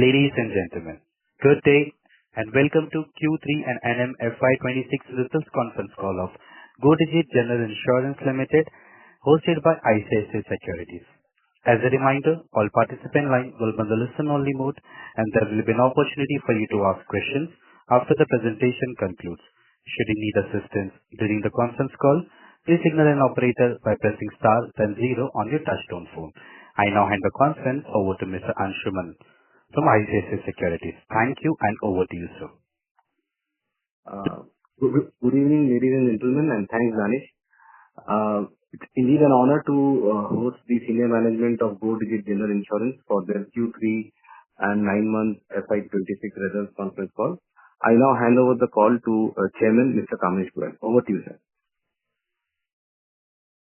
Ladies and gentlemen, good day and welcome to Q3 and NM FY26 results conference call of DigitGeneral Insurance Ltd, hosted by ICICI Securities. As a reminder, all participant lines will be on the listen-only mode, and there will be an opportunity for you to ask questions after the presentation concludes. Should you need assistance during the conference call, please signal an operator by pressing star then 0 on your touchtone phone. I now hand the conference over to Mr. Anshuman from ICICI Securities. Thank you, and over to you, sir. Good evening, ladies and gentlemen, and thanks, Danish. It's indeed an honor to host the senior management of DigitGeneral Insurance for their Q3 and 9-month FY26 results conference call. I now hand over the call to Chairman, Mr. Kamesh Goyal. Over to you, sir.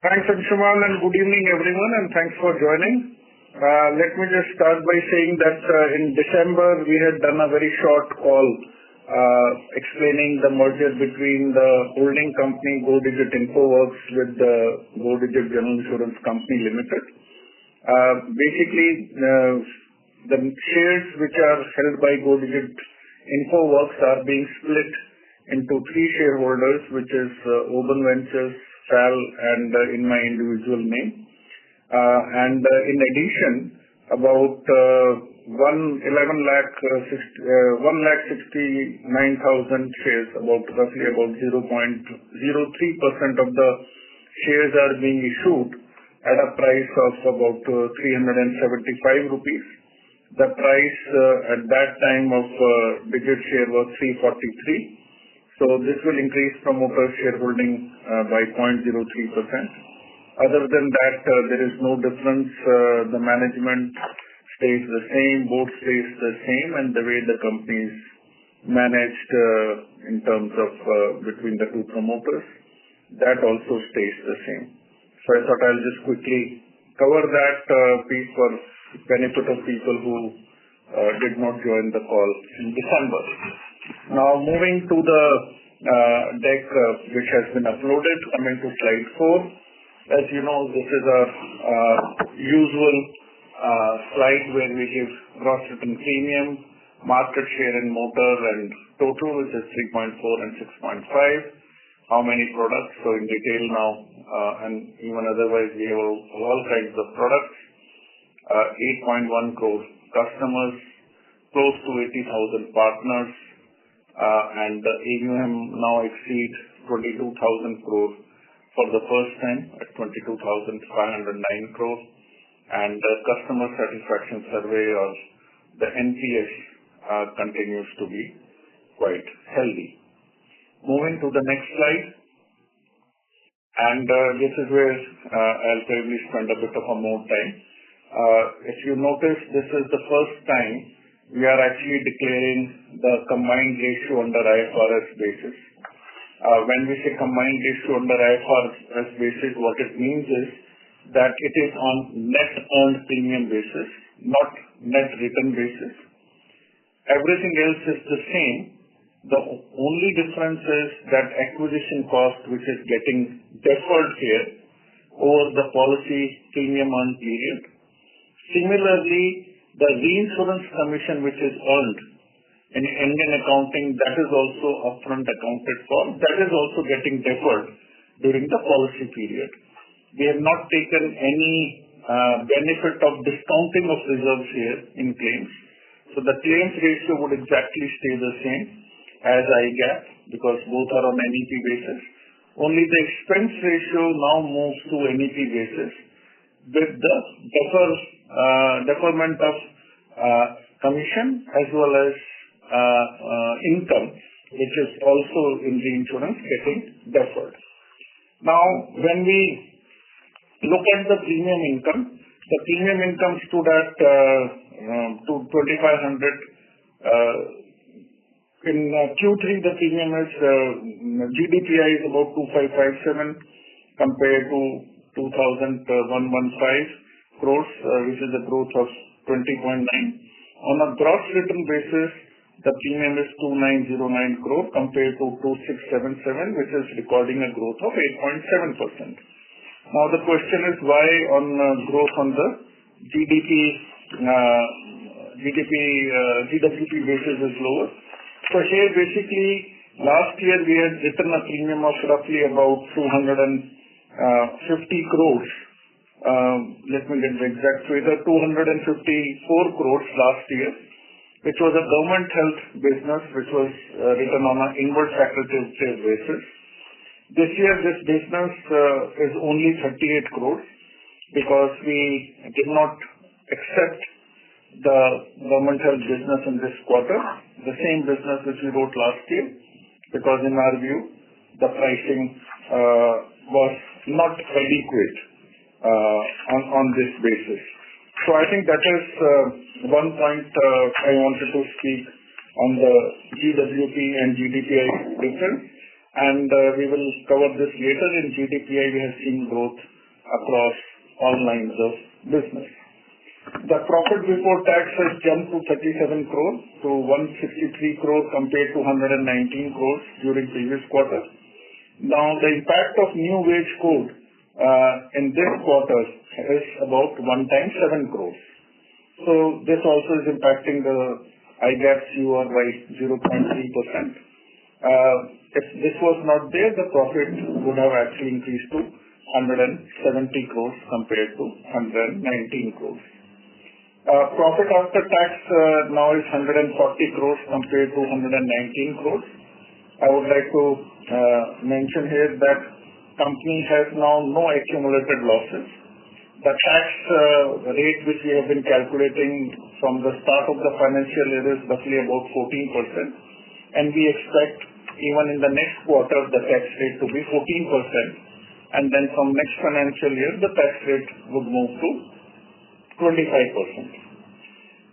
Thanks, Anshuman, and good evening, everyone, and thanks for joining. Let me just start by saying that in December we had done a very short call explaining the merger between the holding company Go-Digit Infoworks with the DigitGeneral Insurance Company Limited. Basically, the shares which are held by Go-Digit Infoworks are being split into 3 shareholders, which is Oban Ventures, Sal, and in my individual name. And in addition, about 1,69,000 shares, roughly about 0.03% of the shares are being issued at a price of about 375 rupees. The price at that time of Digit share was 343. So this will increase promoter shareholding by 0.03%. Other than that, there is no difference. The management stays the same, board stays the same, and the way the company is managed in terms of between the 2 promoters, that also stays the same. So I thought I'll just quickly cover that piece for benefit of people who did not join the call in December. Now moving to the deck which has been uploaded, coming to slide 4. As you know, this is our usual slide where we give gross written premium, market share in motor, and total, which is 3.4 and 6.5. How many products? So in detail now, and even otherwise, we have all kinds of products. 8.1 crore customers, close to 80,000 partners, and the AUM now exceeds 22,000 crore. For the first time at 22,509 crore, and the customer satisfaction survey or the NPS continues to be quite healthy. Moving to the next slide, and this is where I'll probably spend a bit of a more time. If you notice, this is the first time we are actually declaring the combined ratio under IFRS basis. When we say combined ratio under IFRS basis, what it means is that it is on net earned premium basis, not net written basis. Everything else is the same. The only difference is that acquisition cost, which is getting deferred here over the policy premium earned period. Similarly, the reinsurance commission, which is earned in Indian accounting, that is also upfront accounted for. That is also getting deferred during the policy period. We have not taken any benefit of discounting of reserves here in claims. So the claims ratio would exactly stay the same as IGAP because both are on NEP basis. Only the expense ratio now moves to NEP basis with the deferment of commission as well as income, which is also in the insurance getting deferred. Now, when we look at the premium income, the premium income stood at 2,500. In Q3, the premium is GDPI is about 2,557 compared to 2,115 crores, which is a growth of 20.9. On a gross written basis, the premium is 2,909 crore compared to 2,677, which is recording a growth of 8.7%. Now the question is why on growth on the GWP basis is lower. So here basically last year we had written a premium of roughly about 250 crores. Let me get the exact figure, 254 crores last year, which was a government health business which was written on an inward facultative basis. This year this business is only 38 crores because we did not accept the government health business in this quarter, the same business which we wrote last year, because in our view the pricing was not adequate on this basis. So I think that is one point I wanted to speak on the GWP and GDPI difference, and we will cover this later. In GDPI we have seen growth across all lines of business. The profit before tax has jumped to 37 crores to 163 crores compared to 119 crores during previous quarter. Now the impact of new wage code in this quarter is about one time 7 crores. So this also is impacting the IGAP CUR by 0.3%. If this was not there, the profit would have actually increased to 170 crores compared to 119 crores. Profit after tax now is 140 crores compared to 119 crores. I would like to mention here that company has now no accumulated losses. The tax rate which we have been calculating from the start of the financial year is roughly about 14%, and we expect even in the next quarter the tax rate to be 14%, and then from next financial year the tax rate would move to 25%.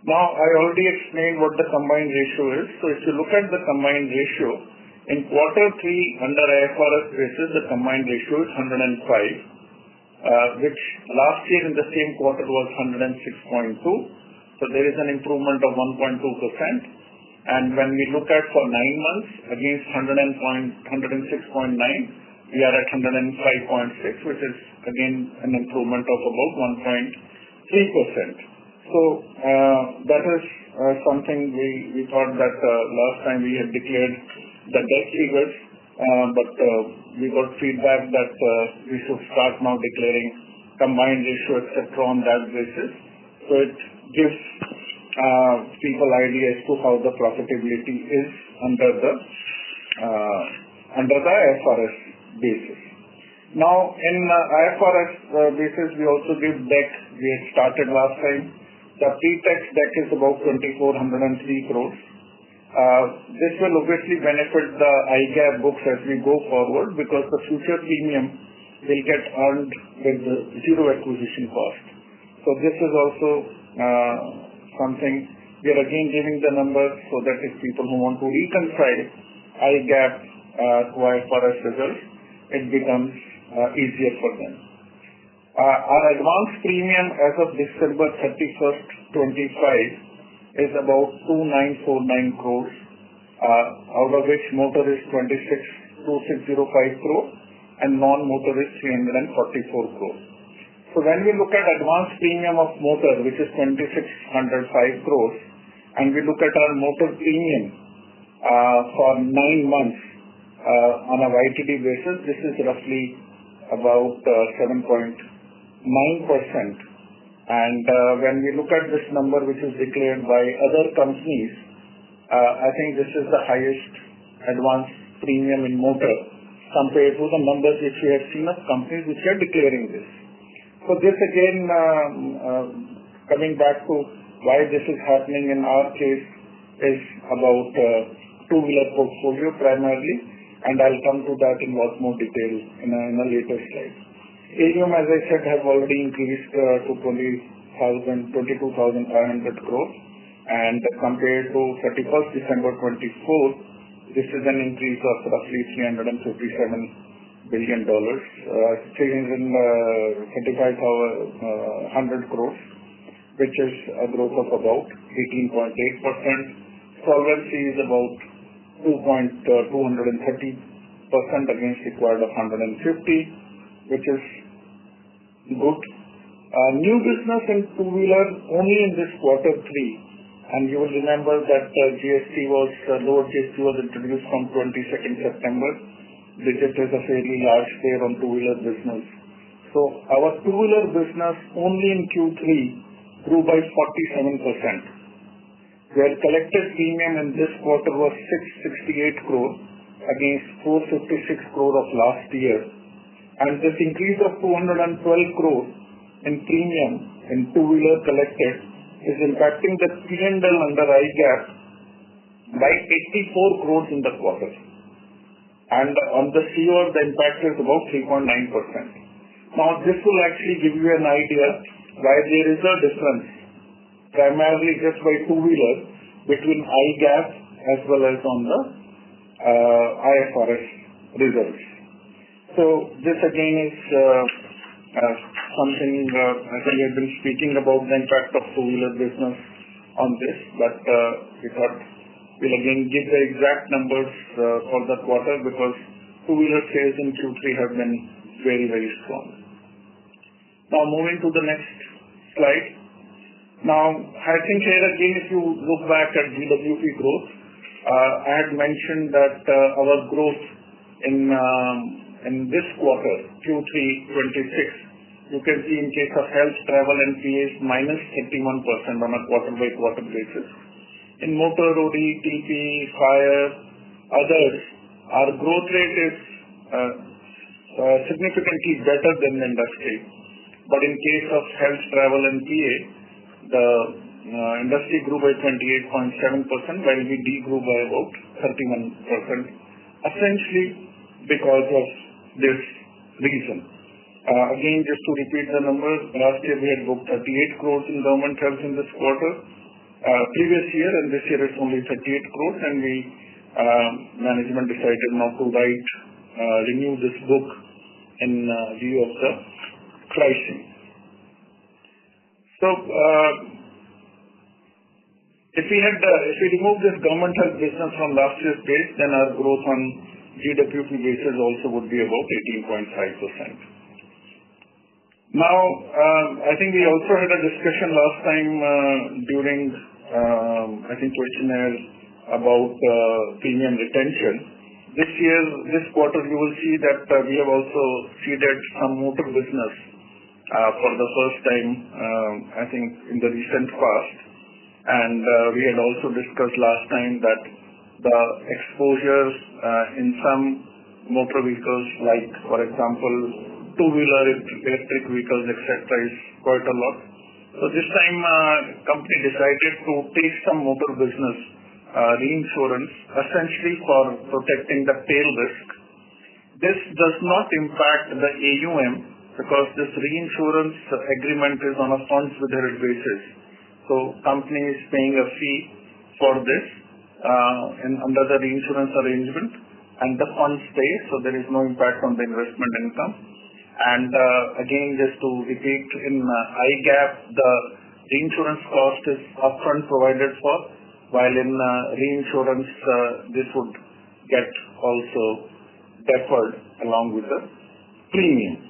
Now, I already explained what the combined ratio is. So, if you look at the combined ratio, in quarter 3 under IFRS basis, the combined ratio is 105, which last year in the same quarter was 106.2. So, there is an improvement of 1.2%. And when we look at for 9 months against 106.9, we are at 105.6, which is again an improvement of about 1.3%. So that is something we thought that last time we had declared the debt figures, but we got feedback that we should start now declaring combined ratio etc. on that basis. So it gives people idea as to how the profitability is under the IFRS basis. Now in IFRS basis we also give DEC. We had started last time. The pre-tax DEC is about 2,403 crores. This will obviously benefit the IGAP books as we go forward because the future premium will get earned with the zero acquisition cost. So this is also something we are again giving the numbers so that if people who want to reconcile IGAP to IFRS results, it becomes easier for them. Our advance premium as of December 31st, 25 is about 2,949 crores, out of which motor is 26,205 crores and non-motor is 344 crores. So when we look at advance premium of motor, which is 2,605 crores, and we look at our motor premium for 9 months on a YTD basis, this is roughly about 7.9%. And when we look at this number which is declared by other companies, I think this is the highest advance premium in motor compared to the numbers which we have seen of companies which are declaring this. So this again, coming back to why this is happening in our case is about two-wheeler portfolio primarily, and I'll come to that in lot more detail in a later slide. AUM, as I said, have already increased to 22,500 crores, and compared to 31st December 24, this is an increase of roughly $357 billion, 335,100 crores, which is a growth of about 18.8%. Solvency is about 230% against required of 150, which is good. New business in two-wheeler only in this quarter 3 And you will remember that lower GST was introduced from 22nd September. Digit is a fairly large player on two-wheeler business. So our two-wheeler business only in Q3 grew by 47%, where collected premium in this quarter was 668 crore against 456 crore of last year. And this increase of 212 crore in premium in two-wheeler collected is impacting the P&L under IGAP by 84 crores in the quarter. And on the COR, the impact is about 3.9%. Now, this will actually give you an idea why there is a difference, primarily just by two-wheeler, between IGAP as well as on the IFRS results. So this again is something I think we have been speaking about the impact of two-wheeler business on this, but we thought we'll again give the exact numbers for the quarter because two-wheeler sales in Q3 have been very, very strong. Now moving to the next slide. Now I think here again if you look back at GWP growth, I had mentioned that our growth in this quarter, Q3 26, you can see in case of health, travel and PA is minus 31% on a quarter-by-quarter basis. In motor, OD, TP, fire, others, our growth rate is significantly better than the industry. But in case of health, travel and PA, the industry grew by 28.7%, while we de-grew by about 31%, essentially because of this reason. Again, just to repeat the numbers, last year we had booked 38 crores in government health in this quarter. Previous year and this year it's only 38 crores, and we management decided not to renew this book in view of the pricing. So if we remove this government health business from last year's base, then our growth on GWP basis also would be about 18.5%. Now, I think we also had a discussion last time during, questionnaire about premium retention. This quarter, you will see that we have also seeded some motor business for the first time, in the recent past. And we had also discussed last time that the exposures in some motor vehicles, like, for example, two-wheeler, electric vehicles, etc., is quite a lot. So this time, company decided to take some motor business reinsurance, essentially for protecting the tail risk. This does not impact the AUM because this reinsurance agreement is on a funds withheld basis. So company is paying a fee for this under the reinsurance arrangement, and the funds stay, so there is no impact on the investment income. And again, just to repeat, in IGAP, the reinsurance cost is upfront provided for, while in reinsurance, this would get also deferred along with the premium.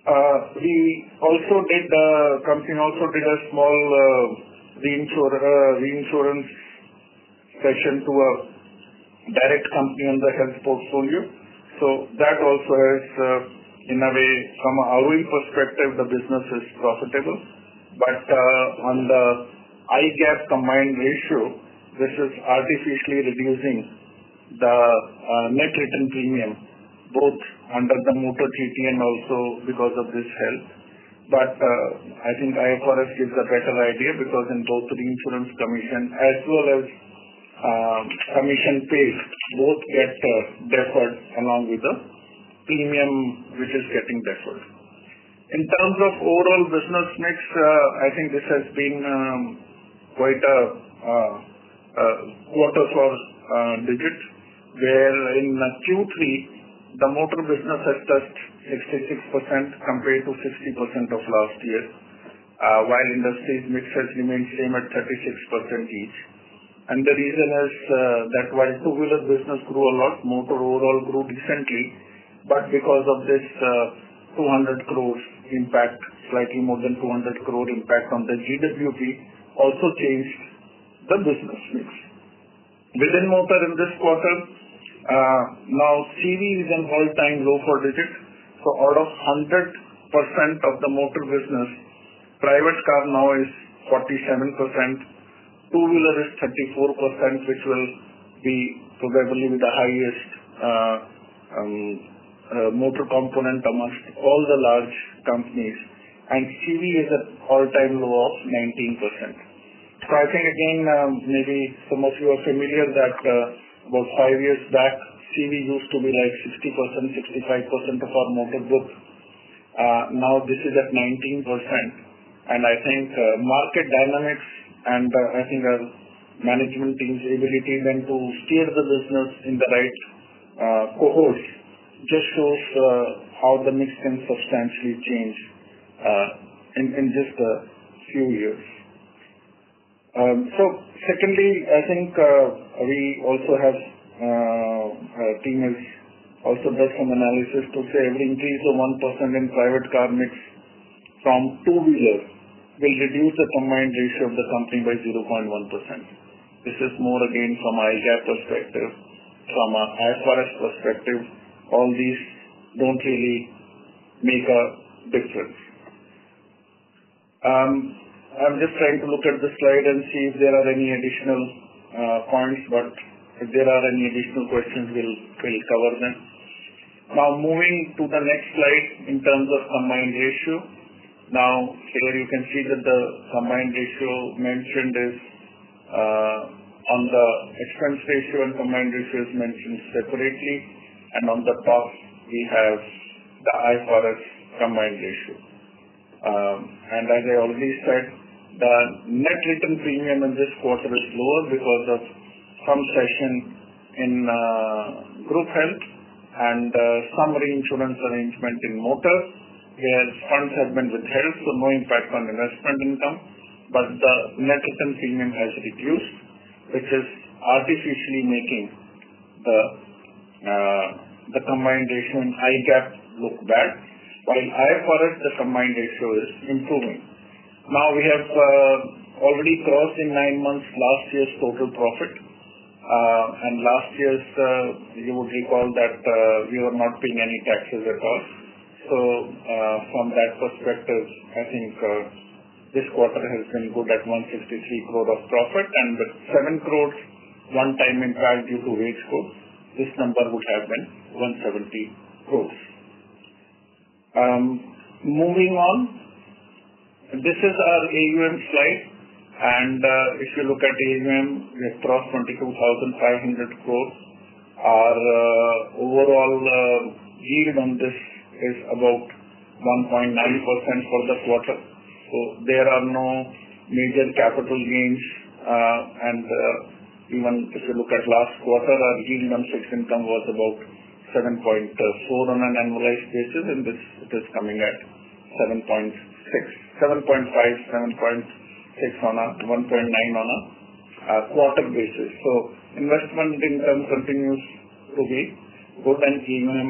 Company also did a small reinsurance session to a direct company on the health portfolio. So that also has in a way, from a ROE perspective, the business is profitable. But on the IGAP combined ratio, this is artificially reducing the net written premium, both under the motor TP and also because of this health. But I think IFRS gives a better idea because in both reinsurance commission as well as commission paid, both get deferred along with the premium which is getting deferred. In terms of overall business mix, I think this has been quite a quarter for Digit, where in Q3, the motor business has touched 66% compared to 60% of last year, while industry's mix has remained same at 36% each. And the reason is that while two-wheeler business grew a lot, motor overall grew decently, but because of this 200 crores impact, slightly more than 200 crore impact on the GWP, also changed the business mix. Within motor in this quarter, now CV is an all-time low for Digit. So out of 100% of the motor business, private car now is 47%, two-wheeler is 34%, which will be probably the highest motor component amongst all the large companies, and CV is at all-time low of 19%. So I think again, maybe some of you are familiar that about 5 years back, CV used to be like 60%, 65% of our motor book. Now this is at 19%, and I think market dynamics and I think our management team's ability then to steer the business in the right cohorts just shows how the mix can substantially change in just a few years. So secondly, I think we also have our team has also done some analysis to say every increase of 1% in private car mix from two-wheeler will reduce the combined ratio of the company by 0.1%. This is more again from a IGAP perspective, from a IFRS perspective. All these don't really make a difference. I'm just trying to look at the slide and see if there are any additional points, but if there are any additional questions, we'll cover them. Now moving to the next slide in terms of combined ratio. Now here you can see that the combined ratio mentioned is on the expense ratio and combined ratio is mentioned separately, and on the top we have the IFRS combined ratio. And as I already said, the net written premium in this quarter is lower because of some cession in group health and some reinsurance arrangement in motor, where funds have been withheld, so no impact on investment income, but the net written premium has reduced, which is artificially making the combined ratio in IGAP look bad, while IFRS the combined ratio is improving. Now we have already crossed in 9 months last year's total profit, and last year's you would recall that we were not paying any taxes at all. So from that perspective, I think this quarter has been good at 163 crore of profit, and with 7 crores one-time impact due to wage code, this number would have been 170 crores. Moving on, this is our AUM slide, and if you look at AUM, we have crossed 22,500 crores. Our overall yield on this is about 1.9% for the quarter. So there are no major capital gains, and even if you look at last quarter, our yield on fixed income was about 7.4 on an annualized basis, and this it is coming at 7.5, 7.6 on a 1.9 on a quarter basis. So investment income continues to be good, and AUM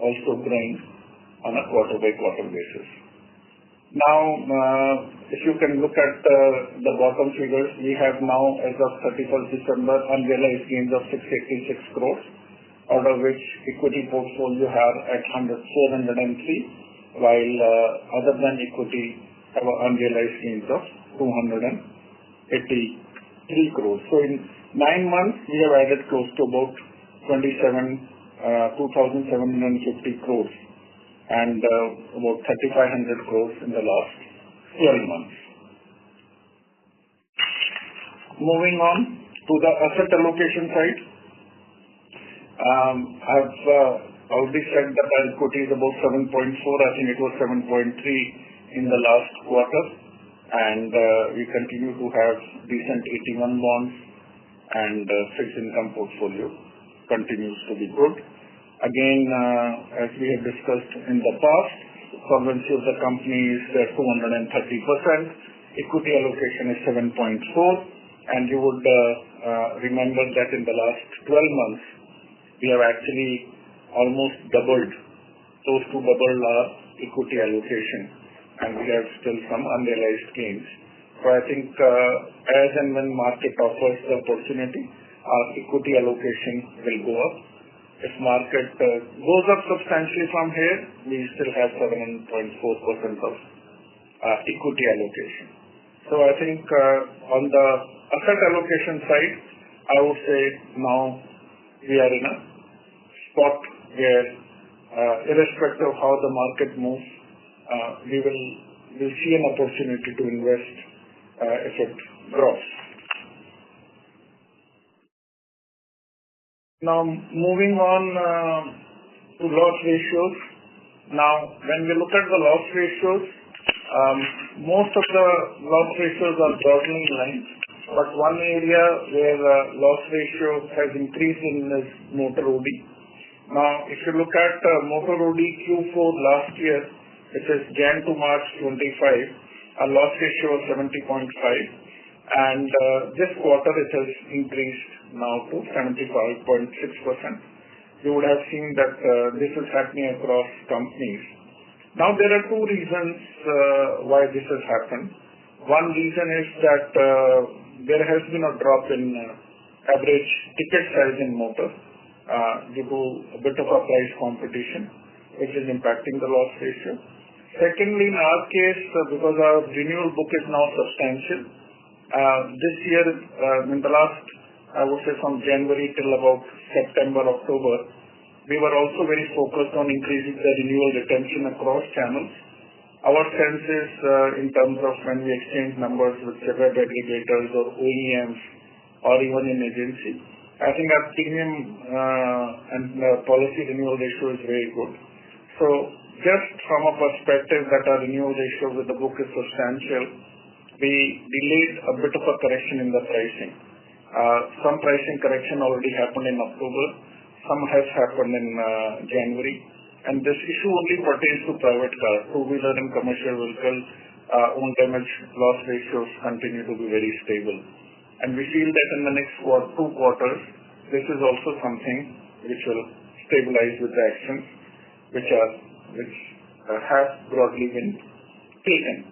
also growing on a quarter-by-quarter basis. Now, if you can look at the bottom figures, we have now, as of 31st December, unrealized gains of 686 crores, out of which equity portfolio have at 403, while other than equity have unrealized gains of 283 crores. So in 9 months, we have added close to about 2,750 crores and about 3,500 crores in the last 12 months. Moving on to the asset allocation side, I've already said that our equity is about 7.4. I think it was 7.3 in the last quarter, and we continue to have decent 81 bonds, and fixed income portfolio continues to be good. Again, as we have discussed in the past, solvency of the company is 230%, equity allocation is 7.4, and you would remember that in the last 12 months, we have actually almost doubled, close to double our equity allocation, and we have still some unrealized gains. So I think as and when market offers the opportunity, our equity allocation will go up. If market goes up substantially from here, we still have 7.4% of equity allocation. So I think on the asset allocation side, I would say now we are in a spot where irrespective of how the market moves, we'll see an opportunity to invest if it grows. Now moving on to loss ratios. Now when we look at the loss ratios, most of the loss ratios are broadly in line, but one area where loss ratio has increased in is motor OD. Now if you look at motor OD Q4 last year, which is Jan to March 25, a loss ratio of 70.5, and this quarter it has increased now to 75.6%. You would have seen that this is happening across companies. Now there are two reasons why this has happened. One reason is that there has been a drop in average ticket size in motor due to a bit of a price competition, which is impacting the loss ratio. Secondly, in our case, because our renewal book is now substantial, this year, in the last, I would say from January till about September, October, we were also very focused on increasing the renewal retention across channels. Our sense is in terms of when we exchange numbers with web aggregators or OEMs or even in agency, I think our premium and policy renewal ratio is very good. So just from a perspective that our renewal ratio with the book is substantial, we delayed a bit of a correction in the pricing. Some pricing correction already happened in October. Some has happened in January. And this issue only pertains to private cars. Two-wheeler and commercial vehicle own damage loss ratios continue to be very stable. And we feel that in the next 2 quarters, this is also something which will stabilize with the actions which have broadly been taken.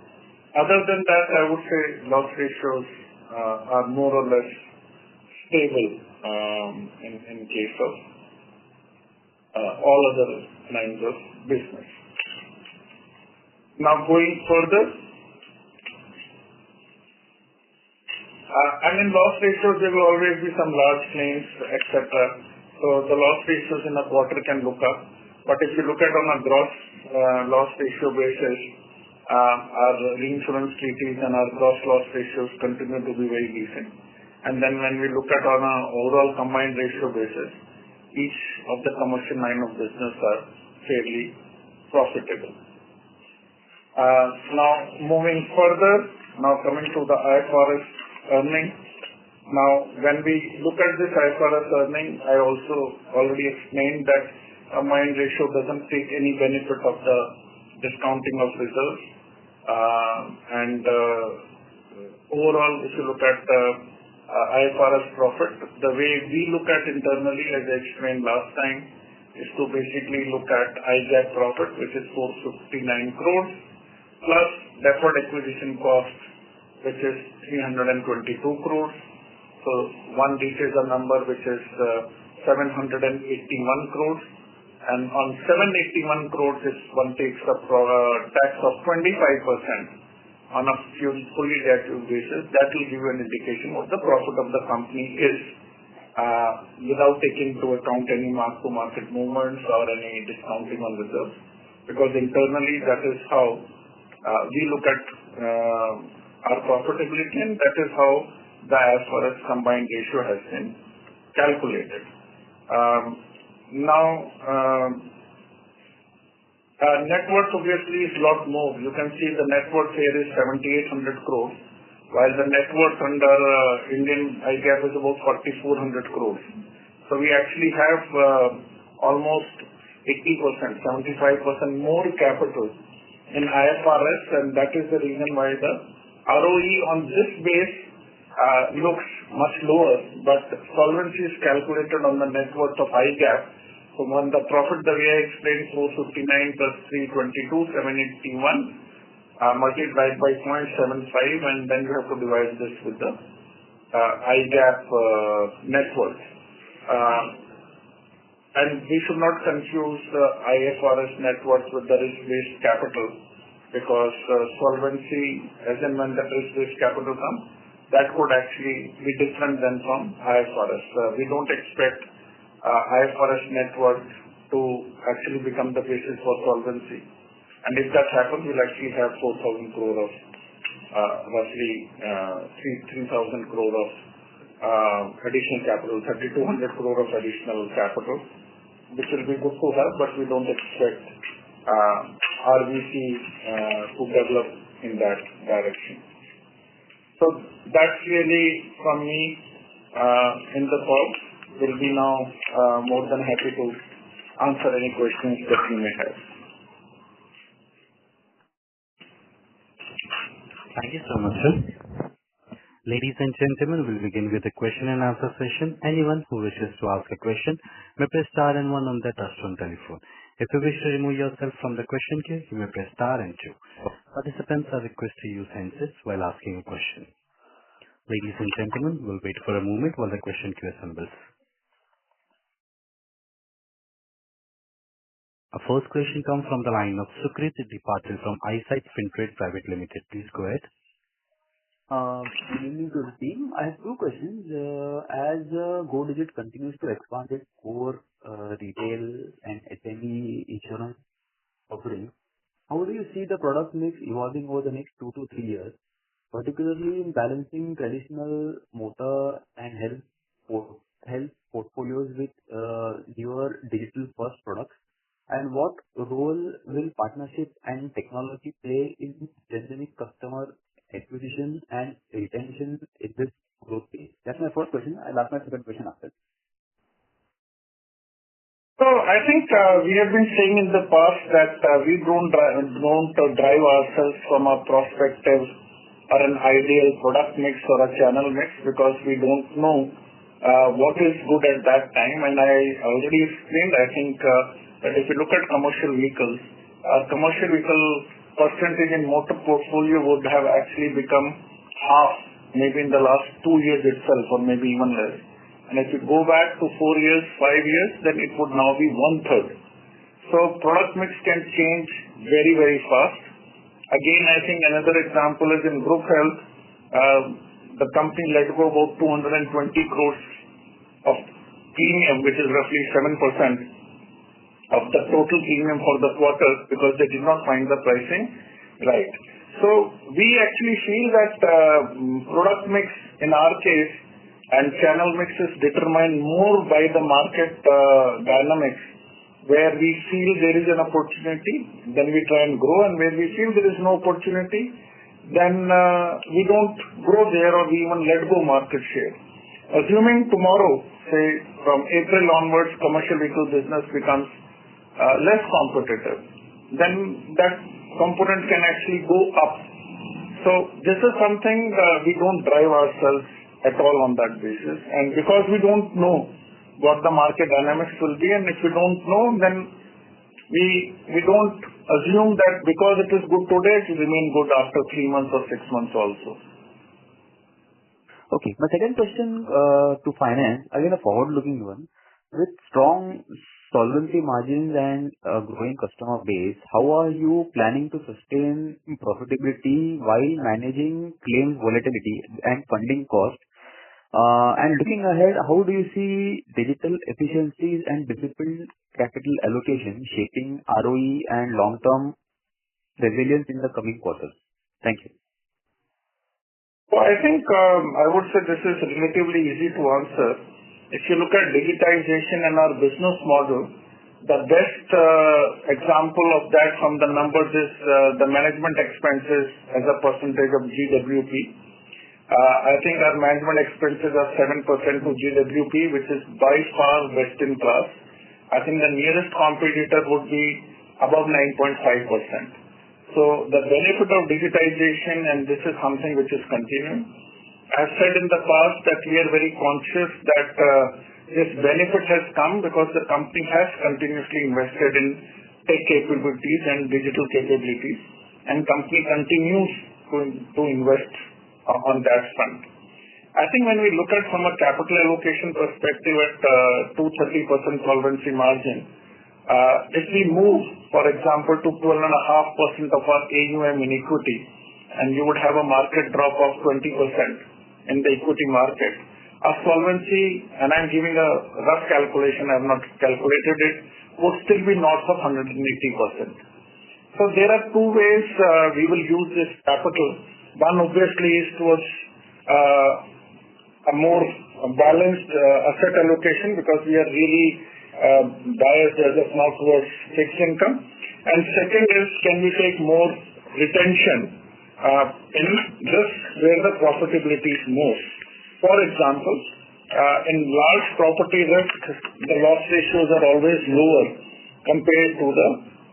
Other than that, I would say loss ratios are more or less stable in case of all other lines of business. Now going further, and in loss ratios there will always be some large claims, etc. So the loss ratios in a quarter can look up. But if you look at on a gross loss ratio basis, our reinsurance treaties and our gross loss ratios continue to be very decent. And then when we look at on an overall combined ratio basis, each of the commercial line of business are fairly profitable. Now moving further, now coming to the IFRS earning. Now when we look at this IFRS earning, I also already explained that combined ratio doesn't take any benefit of the discounting of reserves. Overall, if you look at IFRS profit, the way we look at internally, as I explained last time, is to basically look at IGAP profit, which is 459 crores, plus deferred acquisition cost, which is 322 crores. So one reaches a number which is 781 crores. And on 781 crores, if one takes a tax of 25% on a fully deductible basis, that will give you an indication what the profit of the company is without taking into account any mark-to-market movements or any discounting on reserves. Because internally, that is how we look at our profitability, and that is how the IFRS combined ratio has been calculated. Now, net worth obviously is a lot more. You can see the net worth here is 7,800 crores, while the net worth under Indian IGAP is about 4,400 crores. So we actually have almost 80%, 75% more capital in IFRS, and that is the reason why the ROE on this base looks much lower, but solvency is calculated on the net worth of IGAP. So when the profit, the way I explained, 459 plus 322, 781, multiplied by 0.75, and then you have to divide this with the IGAP net worth. And we should not confuse the IFRS net worth with the risk-based capital, because solvency, as and when the risk-based capital comes, that could actually be different than from IFRS. We don't expect IFRS net worth to actually become the basis for solvency. And if that happens, we'll actually have 4,000 crore of roughly 3,000 crore of additional capital, 3,200 crore of additional capital, which will be good to have, but we don't expect RBC to develop in that direction. So that's really from me in the call. We'll be now more than happy to answer any questions that you may have. Thank you so much, sir. Ladies and gentlemen, we'll begin with the question and answer session. Anyone who wishes to ask a question may press star and one on their touchtone telephone. If you wish to remove yourself from the question queue, you may press star and two. Participants are requested to use handsets while asking a question. Ladies and gentlemen, we'll wait for a moment while the question queue assembles. Our first question comes from the line of Sukrit Patil from Eyesight Fintrade Private Limited. Please go ahead. Good evening to the team. I have two questions. As Go Digit continues to expand its core retail and SME insurance offering, how do you see the product mix evolving over the next 2 to 3 years, particularly in balancing traditional motor and health portfolios with newer digital-first products? And what role will partnership and technology play in strengthening customer acquisition and retention in this growth phase? That's my first question. I'll ask my second question after. So I think we have been saying in the past that we don't drive ourselves from a prospective or an ideal product mix or a channel mix, because we don't know what is good at that time. And I already explained, I think, that if you look at commercial vehicles, commercial vehicle percentage in motor portfolio would have actually become half, maybe in the last 2 years itself, or maybe even less. And if you go back to 4 years, 5 years, then it would now be 1/3. So product mix can change very, very fast. Again, I think another example is in group health. The company let go about 220 crores of premium, which is roughly 7% of the total premium for the quarter, because they did not find the pricing right. So we actually feel that product mix in our case and channel mix is determined more by the market dynamics. Where we feel there is an opportunity, then we try and grow, and where we feel there is no opportunity, then we don't grow there, or we even let go market share. Assuming tomorrow, say from April onwards, commercial vehicle business becomes less competitive, then that component can actually go up. So this is something we don't drive ourselves at all on that basis, and because we don't know what the market dynamics will be, and if we don't know, then we don't assume that because it is good today, it will remain good after 3 months or 6 months also. Okay. My second question to finance, again a forward-looking one. With strong solvency margins and growing customer base, how are you planning to sustain profitability while managing claims volatility and funding cost? And looking ahead, how do you see digital efficiencies and disciplined capital allocation shaping ROE and long-term resilience in the coming quarters? Thank you. So I think I would say this is relatively easy to answer. If you look at digitization and our business model, the best example of that from the numbers is the management expenses as a percentage of GWP. I think our management expenses are 7% to GWP, which is by far best in class. I think the nearest competitor would be above 9.5%. So the benefit of digitization, and this is something which is continuing. I've said in the past that we are very conscious that this benefit has come because the company has continuously invested in tech capabilities and digital capabilities. and company continues to invest on that front. I think when we look at from a capital allocation perspective at 230% solvency margin, if we move, for example, to 12.5% of our AUM in equity, and you would have a market drop of 20% in the equity market, our solvency, and I'm giving a rough calculation, I have not calculated it, would still be north of 180%. So there are two ways we will use this capital. One obviously is towards a more balanced asset allocation, because we are really biased as of now towards fixed income. And second is, can we take more retention in just where the profitability is most. For example, in large property risk, the loss ratios are always lower compared to the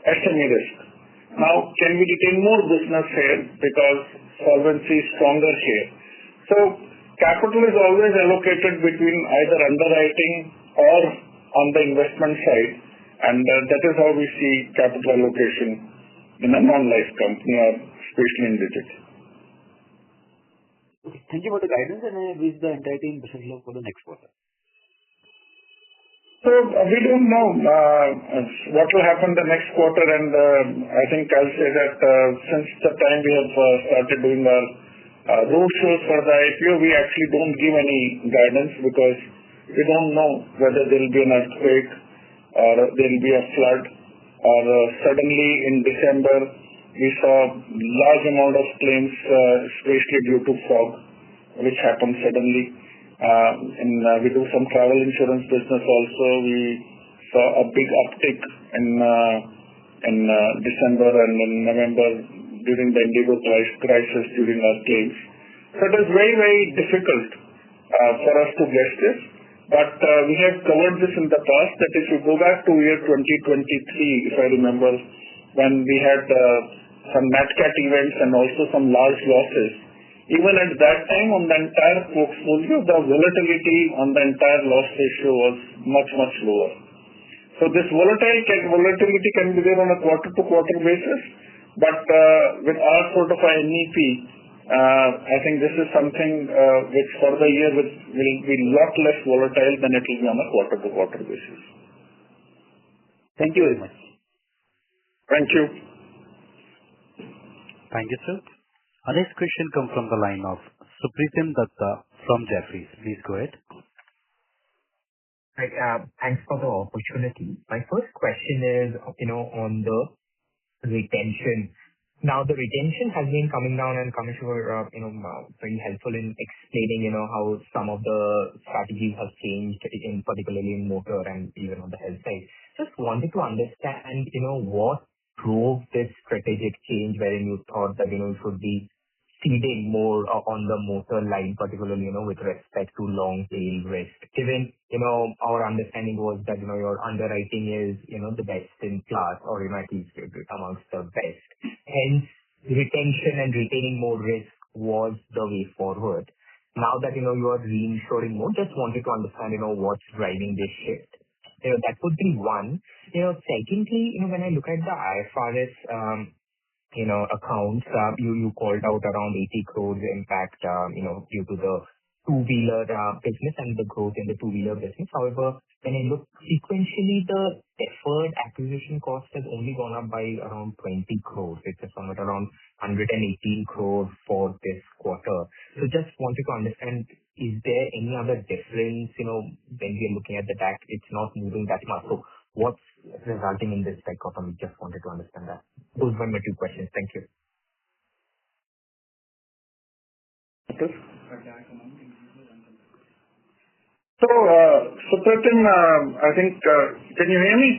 SME risk. Now, can we retain more business here because solvency is stronger here? So, capital is always allocated between either underwriting or on the investment side, and that is how we see capital allocation in a non-life company or especially in Digit. Okay. Thank you for the guidance, and I wish the entire team best of luck for the next quarter. So we don't know what will happen the next quarter, and I think I'll say that since the time we have started doing our roadshows for the IPO, we actually don't give any guidance, because we don't know whether there will be an earthquake or there will be a flood, or suddenly in December we saw large amount of claims, especially due to fog, which happened suddenly. We do some travel insurance business also. We saw a big uptick in December and in November during the Indigo crisis during our claims. So it is very, very difficult for us to guess this. But we have covered this in the past, that if you go back to year 2023, if I remember, when we had some NatCat events and also some large losses, even at that time on the entire portfolio, the volatility on the entire loss ratio was much, much lower. So this volatility can be there on a quarter-to-quarter basis, but with our sort of a NEP, I think this is something which for the year will be a lot less volatile than it will be on a quarter-to-quarter basis. Thank you very much. Thank you. Thank you, sir. Our next question comes from the line of Supratim Datta from Jefferies. Please go ahead. Hi, thanks for the opportunity. My first question is, on the retention. Now, the retention has been coming down, and Kamesh were, very helpful in explaining, how some of the strategies have changed, particularly in motor and even on the health side. Just wanted to understand, what drove this strategic change wherein you thought that, you should be ceding more on the motor line, particularly, with respect to long tail risk. Given, our understanding was that, your underwriting is, the best in class, or at least amongst the best. Hence, retention and retaining more risk was the way forward. Now that, you are reinsuring more, just wanted to understand, what's driving this shift. That would be one. Secondly, when I look at the IFRS, accounts, you called out around 80 crores impact, due to the two-wheeler business and the growth in the two-wheeler business. However, when I look sequentially, the deferred acquisition cost has only gone up by around 20 crores. It's somewhere around 118 crores for this quarter. So just wanted to understand, is there any other difference, when we are looking at the DAC, it's not moving that much. So what's resulting in this dichotomy? Just wanted to understand that. Those were my two questions. Thank you. So, Supratim, I think, can you hear me?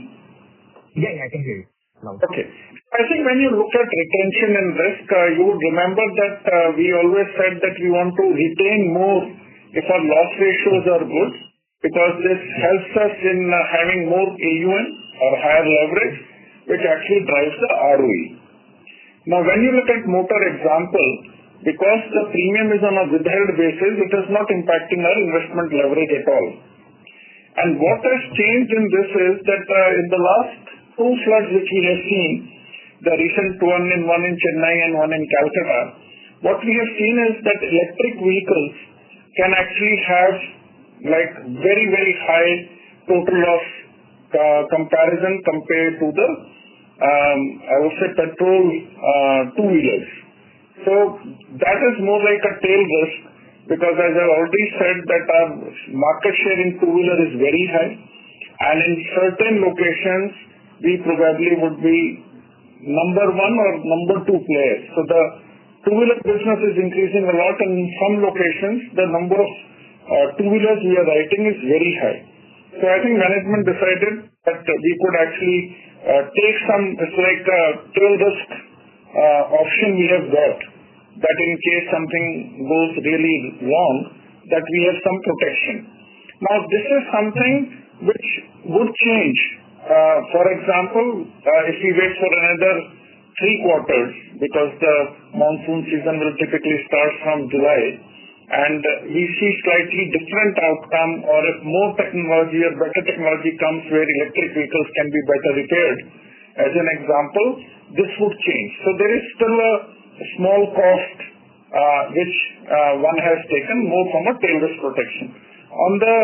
Yeah, I can hear you. Okay. I think when you look at retention and risk, you would remember that we always said that we want to retain more if our loss ratios are good, because this helps us in having more AUM or higher leverage, which actually drives the ROE. Now, when you look at motor example, because the premium is on a withheld basis, it is not impacting our investment leverage at all. And what has changed in this is that in the last two floods which we have seen, the recent one in Chennai and one in Calcutta, what we have seen is that electric vehicles can actually have like very, very high total loss comparison compared to the, I would say, petrol two-wheelers. So that is more like a tail risk, because as I already said that our market share in two-wheeler is very high, and in certain locations we probably would be number one or number two player. So the two-wheeler business is increasing a lot, and in some locations the number of two-wheelers we are writing is very high. So I think management decided that we could actually take some, it's like a tail risk option we have got, that in case something goes really wrong, that we have some protection. Now this is something which would change. For example, if we wait for another 3 quarters, because the monsoon season will typically start from July, and we see slightly different outcome, or if more technology or better technology comes where electric vehicles can be better repaired, as an example, this would change. So there is still a small cost which one has taken more from a tail risk protection. On the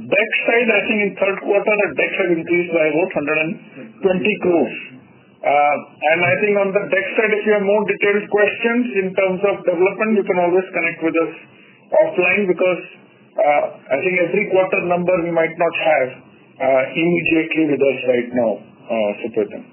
deck side, I think in third quarter the decks have increased by about 120 crores. And I think on the deck side, if you have more detailed questions in terms of development, you can always connect with us offline, because I think every quarter number we might not have immediately with us right now, Supratim.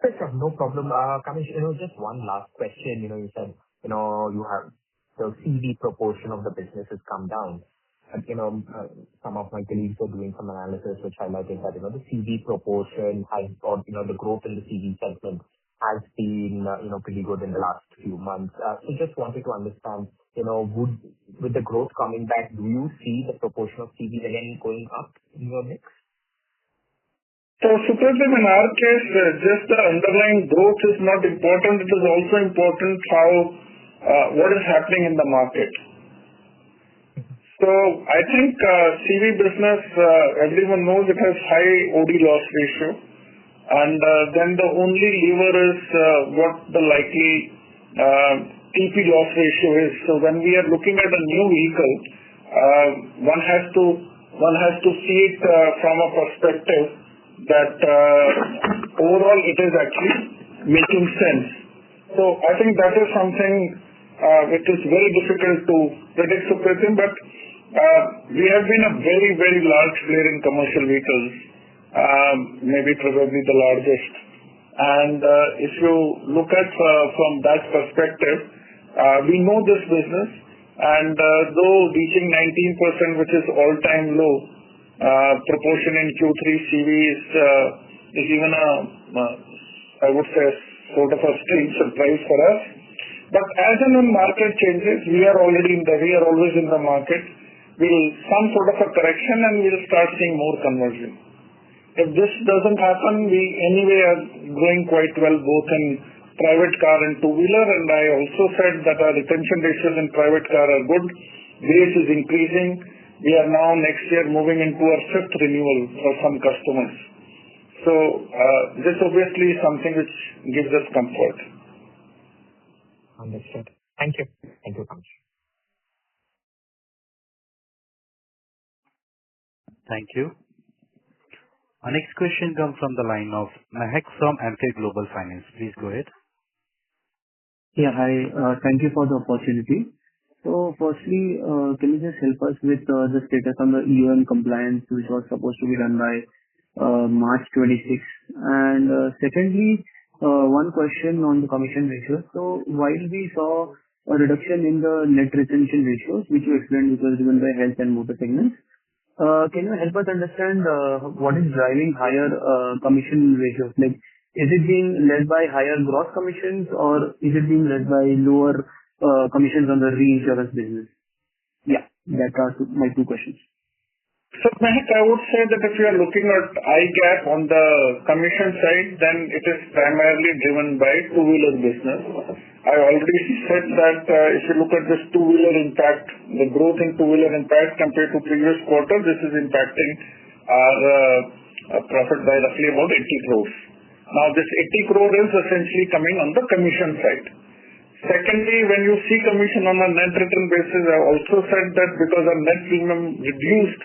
Sure, no problem. Kamesh, just one last question. You said, you have the CV proportion of the business has come down. Some of my colleagues are doing some analysis which highlighted that, the CV proportion has, or, the growth in the CV segment has been, pretty good in the last few months. So just wanted to understand, with the growth coming back, do you see the proportion of CV again going up in your mix? So Supratim, in our case, just the underlying growth is not important. It is also important how, what is happening in the market. So I think CV business, everyone knows it has high OD loss ratio, and then the only lever is what the likely TP loss ratio is. So when we are looking at a new vehicle, one has to see it from a perspective that overall it is actually making sense. So I think that is something which is very difficult to predict, Supratim, but we have been a very, very large player in commercial vehicles, maybe probably the largest. And if you look at from that perspective, we know this business, and though reaching 19%, which is all-time low, proportion in Q3 CV is even I would say, sort of a strange surprise for us. But as and when market changes, we are always in the market. Some sort of a correction, and we'll start seeing more conversion. If this doesn't happen, we anyway are growing quite well both in private car and two-wheeler, and I also said that our retention ratios in private car are good. Base is increasing. We are now next year moving into our 5th renewal for some customers. So this obviously is something which gives us comfort. Understood. Thank you. Thank you, Kamesh. Thank you. Our next question comes from the line of Mahek from Emkay Global Finance. Please go ahead. Yeah, hi. Thank you for the opportunity. So firstly, can you just help us with the status on the EOM compliance, which was supposed to be done by March 26? And secondly, one question on the commission ratio. So while we saw a reduction in the net retention ratios, which you explained which was driven by health and motor segments, can you help us understand what is driving higher commission ratios? Like, is it being led by higher gross commissions, or is it being led by lower commissions on the reinsurance business? Yeah, that are my two questions. So Mahek, I would say that if you are looking at IGAP on the commission side, then it is primarily driven by two-wheeler business. I already said that if you look at this two-wheeler impact, the growth in two-wheeler impact compared to previous quarter, this is impacting our profit by roughly about 80 crores. Now, this 80 crore is essentially coming on the commission side. Secondly, when you see commission on a net return basis, I also said that because our net premium reduced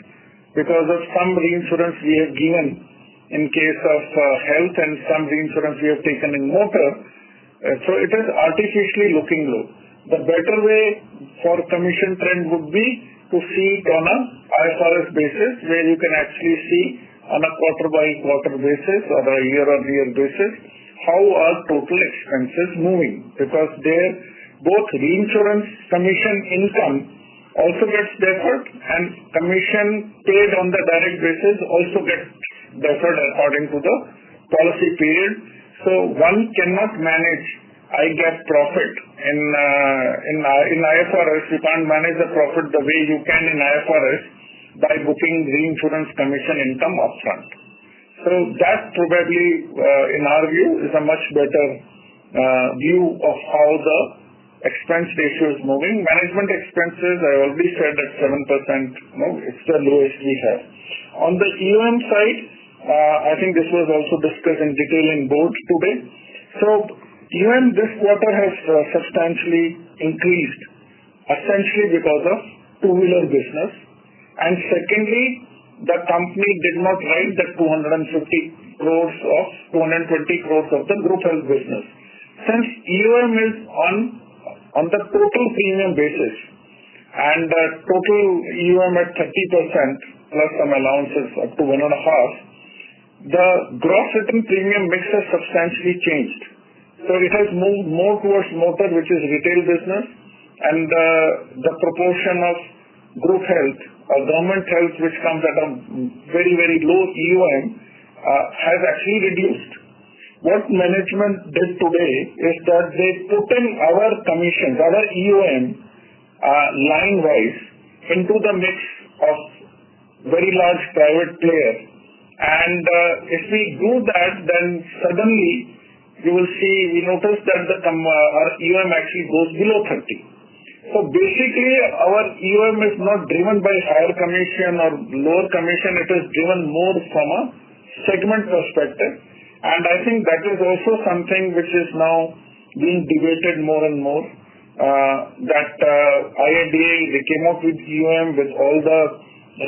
because of some reinsurance we have given in case of health and some reinsurance we have taken in motor. So it is artificially looking low. The better way for commission trend would be to see it on a IFRS basis, where you can actually see on a quarter-by-quarter basis or a year-on-year basis how are total expenses moving, because there both reinsurance commission income also gets deferred and commission paid on the direct basis also gets deferred according to the policy period. So one cannot manage IGAP profit in IFRS. You can't manage the profit the way you can in IFRS by booking reinsurance commission income upfront. So that probably, in our view, is a much better view of how the expense ratio is moving. Management expenses, I already said at 7%, it's the lowest we have. On the EOM side, I think this was also discussed in detail in board today. So EOM this quarter has substantially increased, essentially because of two-wheeler business. And secondly, the company did not write the 220 crores of the group health business. Since EOM is on the total premium basis and total EOM at 30% plus some allowances up to 1.5, the gross written premium mix has substantially changed. So it has moved more towards motor, which is retail business, and the proportion of group health or government health, which comes at a very, very low EOM, has actually reduced. What management did today is that they put in our commissions, our EOM, line-wise into the mix of very large private players. And if we do that, then suddenly you will see, we notice that our EOM actually goes below 30. So basically, our EOM is not driven by higher commission or lower commission. It is driven more from a segment perspective. And I think that is also something which is now being debated more and more, that IRDA, they came up with EOM with all the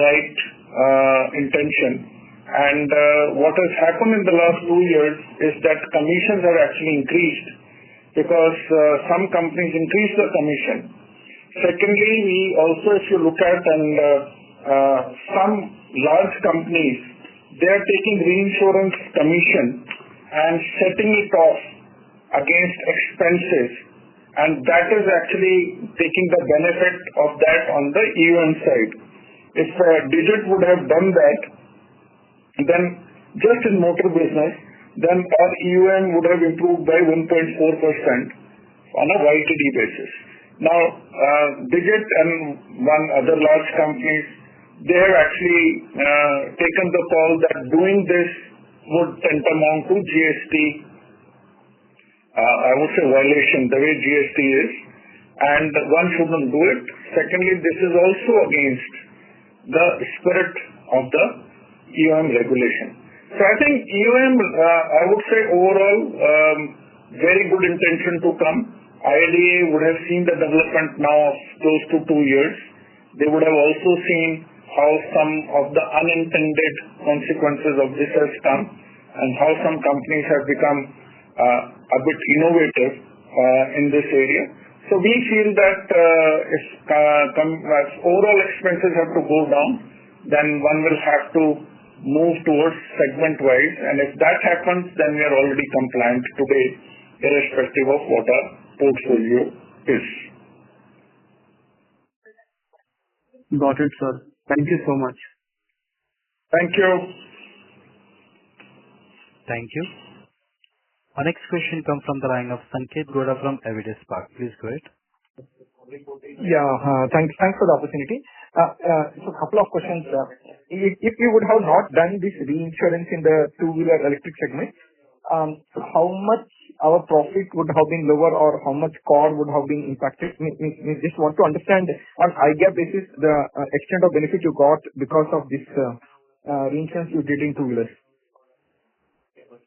right intention. And what has happened in the last 2 years is that commissions have actually increased because some companies increased the commission. Secondly, we also, if you look at some large companies, they are taking reinsurance commission and setting it off against expenses, and that is actually taking the benefit of that on the EOM side. If Digit would have done that, then just in motor business, then our EOM would have improved by 1.4% on a YTD basis. Now, Digit and one other large companies, they have actually taken the call that doing this would tantamount to GST, I would say violation, the way GST is, and one shouldn't do it. Secondly, this is also against the spirit of the EOM regulation. So I think EOM, I would say overall, very good intention to come. IRDA would have seen the development now of close to 2 years. They would have also seen how some of the unintended consequences of this has come and how some companies have become a bit innovative in this area. So we feel that if overall expenses have to go down, then one will have to move towards segment-wise. And if that happens, then we are already compliant today, irrespective of what our portfolio is. Got it, sir. Thank you so much. Thank you. Thank you. Our next question comes from the line of Sanket Goda from Avendus Spark. Please go ahead. Yeah, thanks for the opportunity. So a couple of questions. If you would have not done this reinsurance in the two-wheeler electric segment, how much our profit would have been lower or how much core would have been impacted? We just want to understand on IGAP basis the extent of benefit you got because of this reinsurance you did in two-wheelers.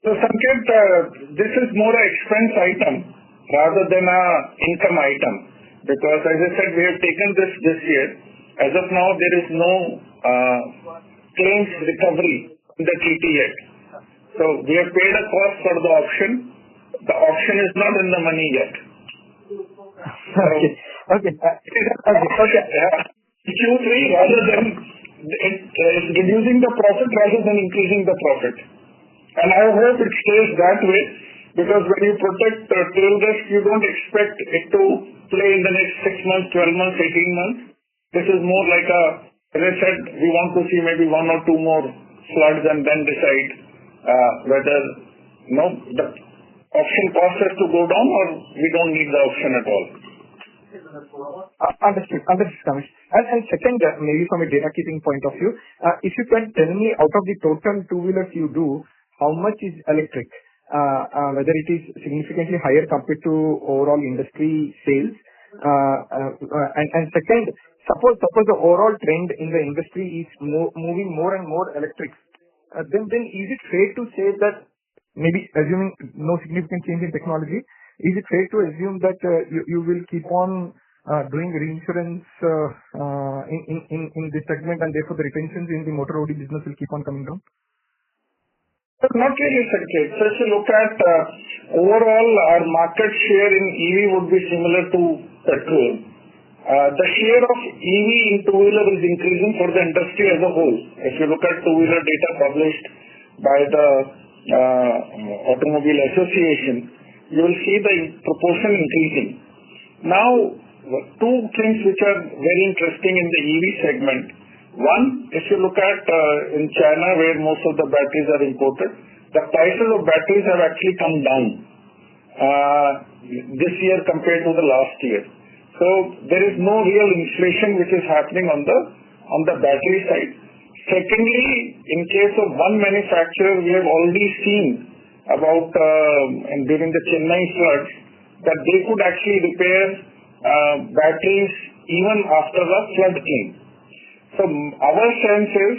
So Sanket, this is more an expense item rather than a income item, because as I said, we have taken this year. As of now, there is no claims recovery in the TT yet. So we have paid a cost for the option. The option is not in the money yet. Okay. Q3 rather than reducing the profit rather than increasing the profit. And I hope it stays that way, because when you protect tail risk, you don't expect it to play in the next 6 months, 12 months, 18 months. This is more like as I said, we want to see maybe 1 or 2 more floods and then decide whether the option cost has to go down or we don't need the option at all. Understood, Kamesh. And second, maybe from a data keeping point of view, if you can tell me out of the total two-wheelers you do, how much is electric? Whether it is significantly higher compared to overall industry sales. And second, suppose the overall trend in the industry is moving more and more electric, then is it fair to say that, maybe assuming no significant change in technology, is it fair to assume that you will keep on doing reinsurance in this segment, and therefore the retentions in the motor OD business will keep on coming down? Not really, Sanket. So if you look at overall, our market share in EV would be similar to petrol. The share of EV in two-wheeler is increasing for the industry as a whole. If you look at two-wheeler data published by the Automobile Association, you will see the proportion increasing. Now, two things which are very interesting in the EV segment. One, if you look at in China, where most of the batteries are imported, the prices of batteries have actually come down this year compared to the last year. So there is no real inflation which is happening on the battery side. Secondly, in case of one manufacturer, we have already seen about during the Chennai floods that they could actually repair batteries even after the flood came. So our sense is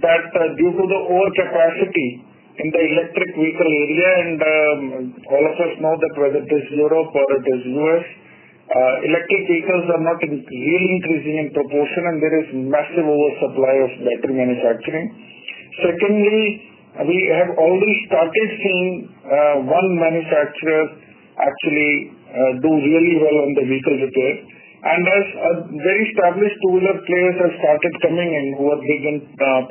that due to the overcapacity in the electric vehicle area, and all of us know that whether it is Europe or it is US, electric vehicles are not really increasing in proportion, and there is massive oversupply of battery manufacturing. Secondly, we have already started seeing one manufacturer actually do really well on the vehicle repair. And as very established two-wheeler players have started coming in who are big in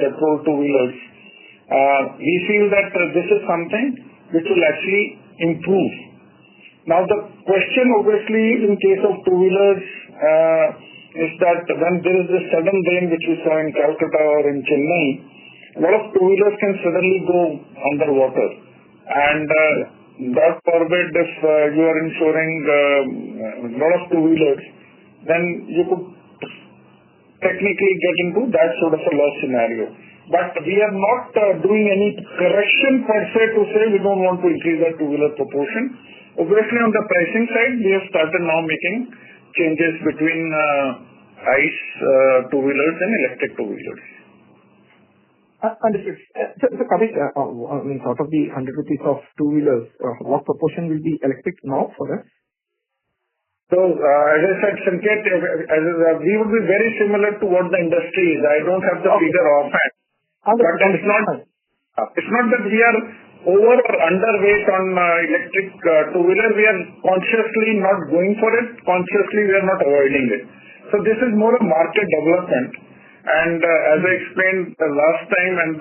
petrol two-wheelers, we feel that this is something which will actually improve. Now the question obviously in case of two-wheelers is that when there is this sudden rain which we saw in Calcutta or in Chennai, a lot of two-wheelers can suddenly go underwater. And God forbid if you are insuring a lot of two-wheelers, then you could technically get into that sort of a loss scenario. But we are not doing any correction per se to say we don't want to increase our two-wheeler proportion. Obviously on the pricing side, we have started now making changes between ICE two-wheelers and electric two-wheelers. Understood. So Kamesh, out of the 100 rupees of two-wheelers, what proportion will be electric now for us? So, as I said, Sanket, we would be very similar to what the industry is. I don't have the figure offhand. But it's not that we are over or underweight on electric two-wheeler. We are consciously not going for it. Consciously, we are not avoiding it. So this is more a market development. And as I explained the last time, and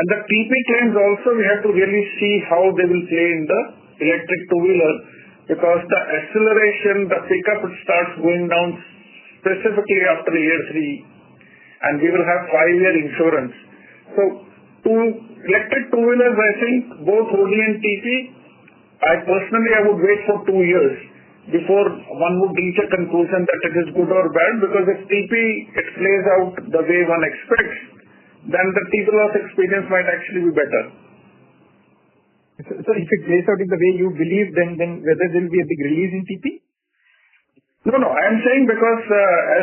the TP claims also, we have to really see how they will play in the electric two-wheeler, because the acceleration, the pickup, it starts going down specifically after year 3, and we will have 5-year insurance. So electric two-wheelers, I think both OD and TP, I would wait for 2 years before one would reach a conclusion that it is good or bad, because if TP it plays out the way one expects, then the TP loss experience might actually be better. So if it plays out in the way you believe, then whether there will be a big release in TP? No, I am saying because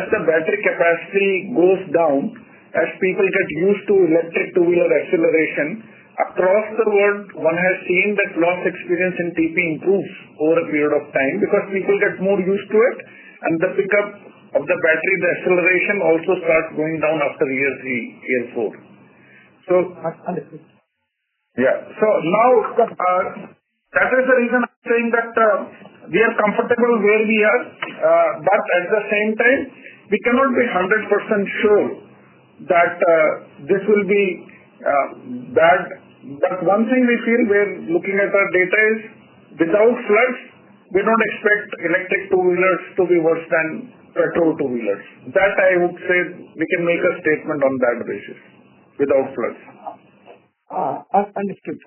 as the battery capacity goes down, as people get used to electric two-wheeler acceleration, across the world, one has seen that loss experience in TP improves over a period of time because people get more used to it, and the pickup of the battery, the acceleration also starts going down after year 3, year 4. So, yeah. So now, that is the reason I'm saying that we are comfortable where we are, but at the same time, we cannot be 100% sure that this will be bad. But one thing we feel we're looking at our data is without floods, we don't expect electric two-wheelers to be worse than petrol two-wheelers. That I would say we can make a statement on that basis without floods. Understood,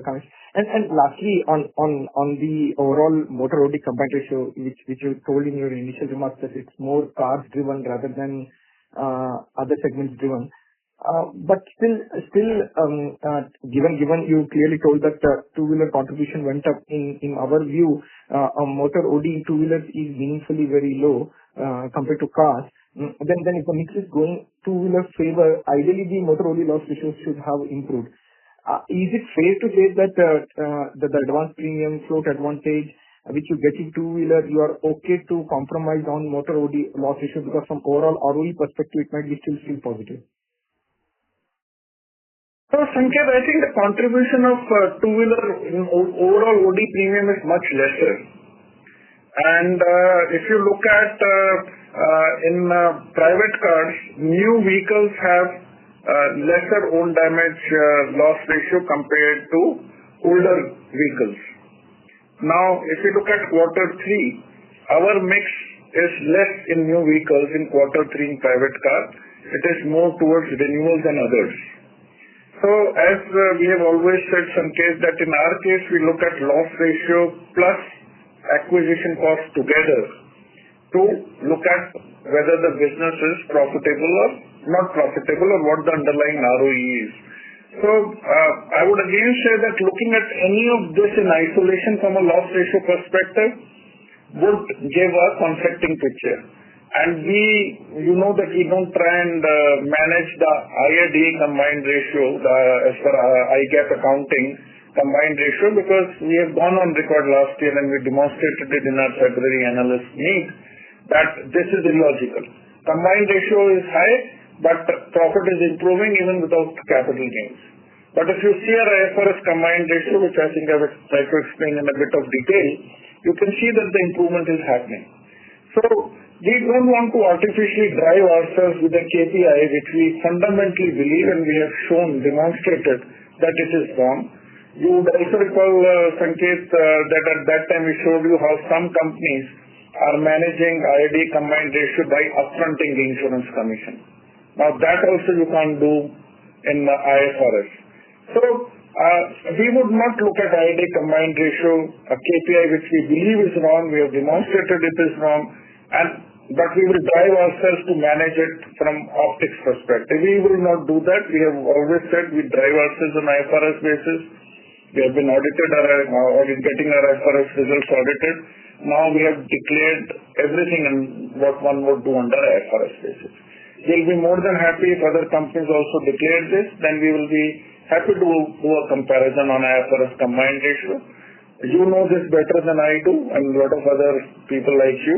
Kamesh. And lastly, on the overall motor OD combined ratio, which you told in your initial remarks that it's more cars driven rather than other segments driven. But still, given you clearly told that two-wheeler contribution went up, in our view, motor OD two-wheelers is meaningfully very low compared to cars. Then if the mix is going two-wheeler favor, ideally the motor OD loss ratio should have improved. Is it fair to say that the advance premium float advantage which you get in two-wheeler, you are okay to compromise on motor OD loss ratio because from overall ROE perspective, it might be still positive? So, Sanket, I think the contribution of two-wheeler in overall OD premium is much lesser. And if you look at in private cars, new vehicles have lesser own damage loss ratio compared to older vehicles. Now, if you look at quarter 3, our mix is less in new vehicles in quarter 3 in private car. It is more towards renewals and others. So, as we have always said, Sanket, that in our case, we look at loss ratio plus acquisition cost together to look at whether the business is profitable or not profitable or what the underlying ROE is. So, I would again say that looking at any of this in isolation from a loss ratio perspective would give a conflicting picture. And you know that we don't try and manage the IRD combined ratio as per IGAP accounting combined ratio because we have gone on record last year and we demonstrated it in our February analyst meet that this is illogical. Combined ratio is high, but profit is improving even without capital gains. But if you see our IFRS combined ratio, which I think I will try to explain in a bit of detail, you can see that the improvement is happening. So, we don't want to artificially drive ourselves with a KPI which we fundamentally believe and we have demonstrated that it is wrong. You would also recall, Sanket, that at that time we showed you how some companies are managing IRD combined ratio by upfronting the insurance commission. Now that also you can't do in IFRS. So we would not look at IRD combined ratio, a KPI which we believe is wrong. We have demonstrated it is wrong, but we will drive ourselves to manage it from optics perspective. We will not do that. We have always said we drive ourselves on IFRS basis. We have been audited, getting our IFRS results audited. Now we have declared everything and what one would do under IFRS basis. We'll be more than happy if other companies also declare this, then we will be happy to do a comparison on IFRS combined ratio. You know this better than I do and a lot of other people like you,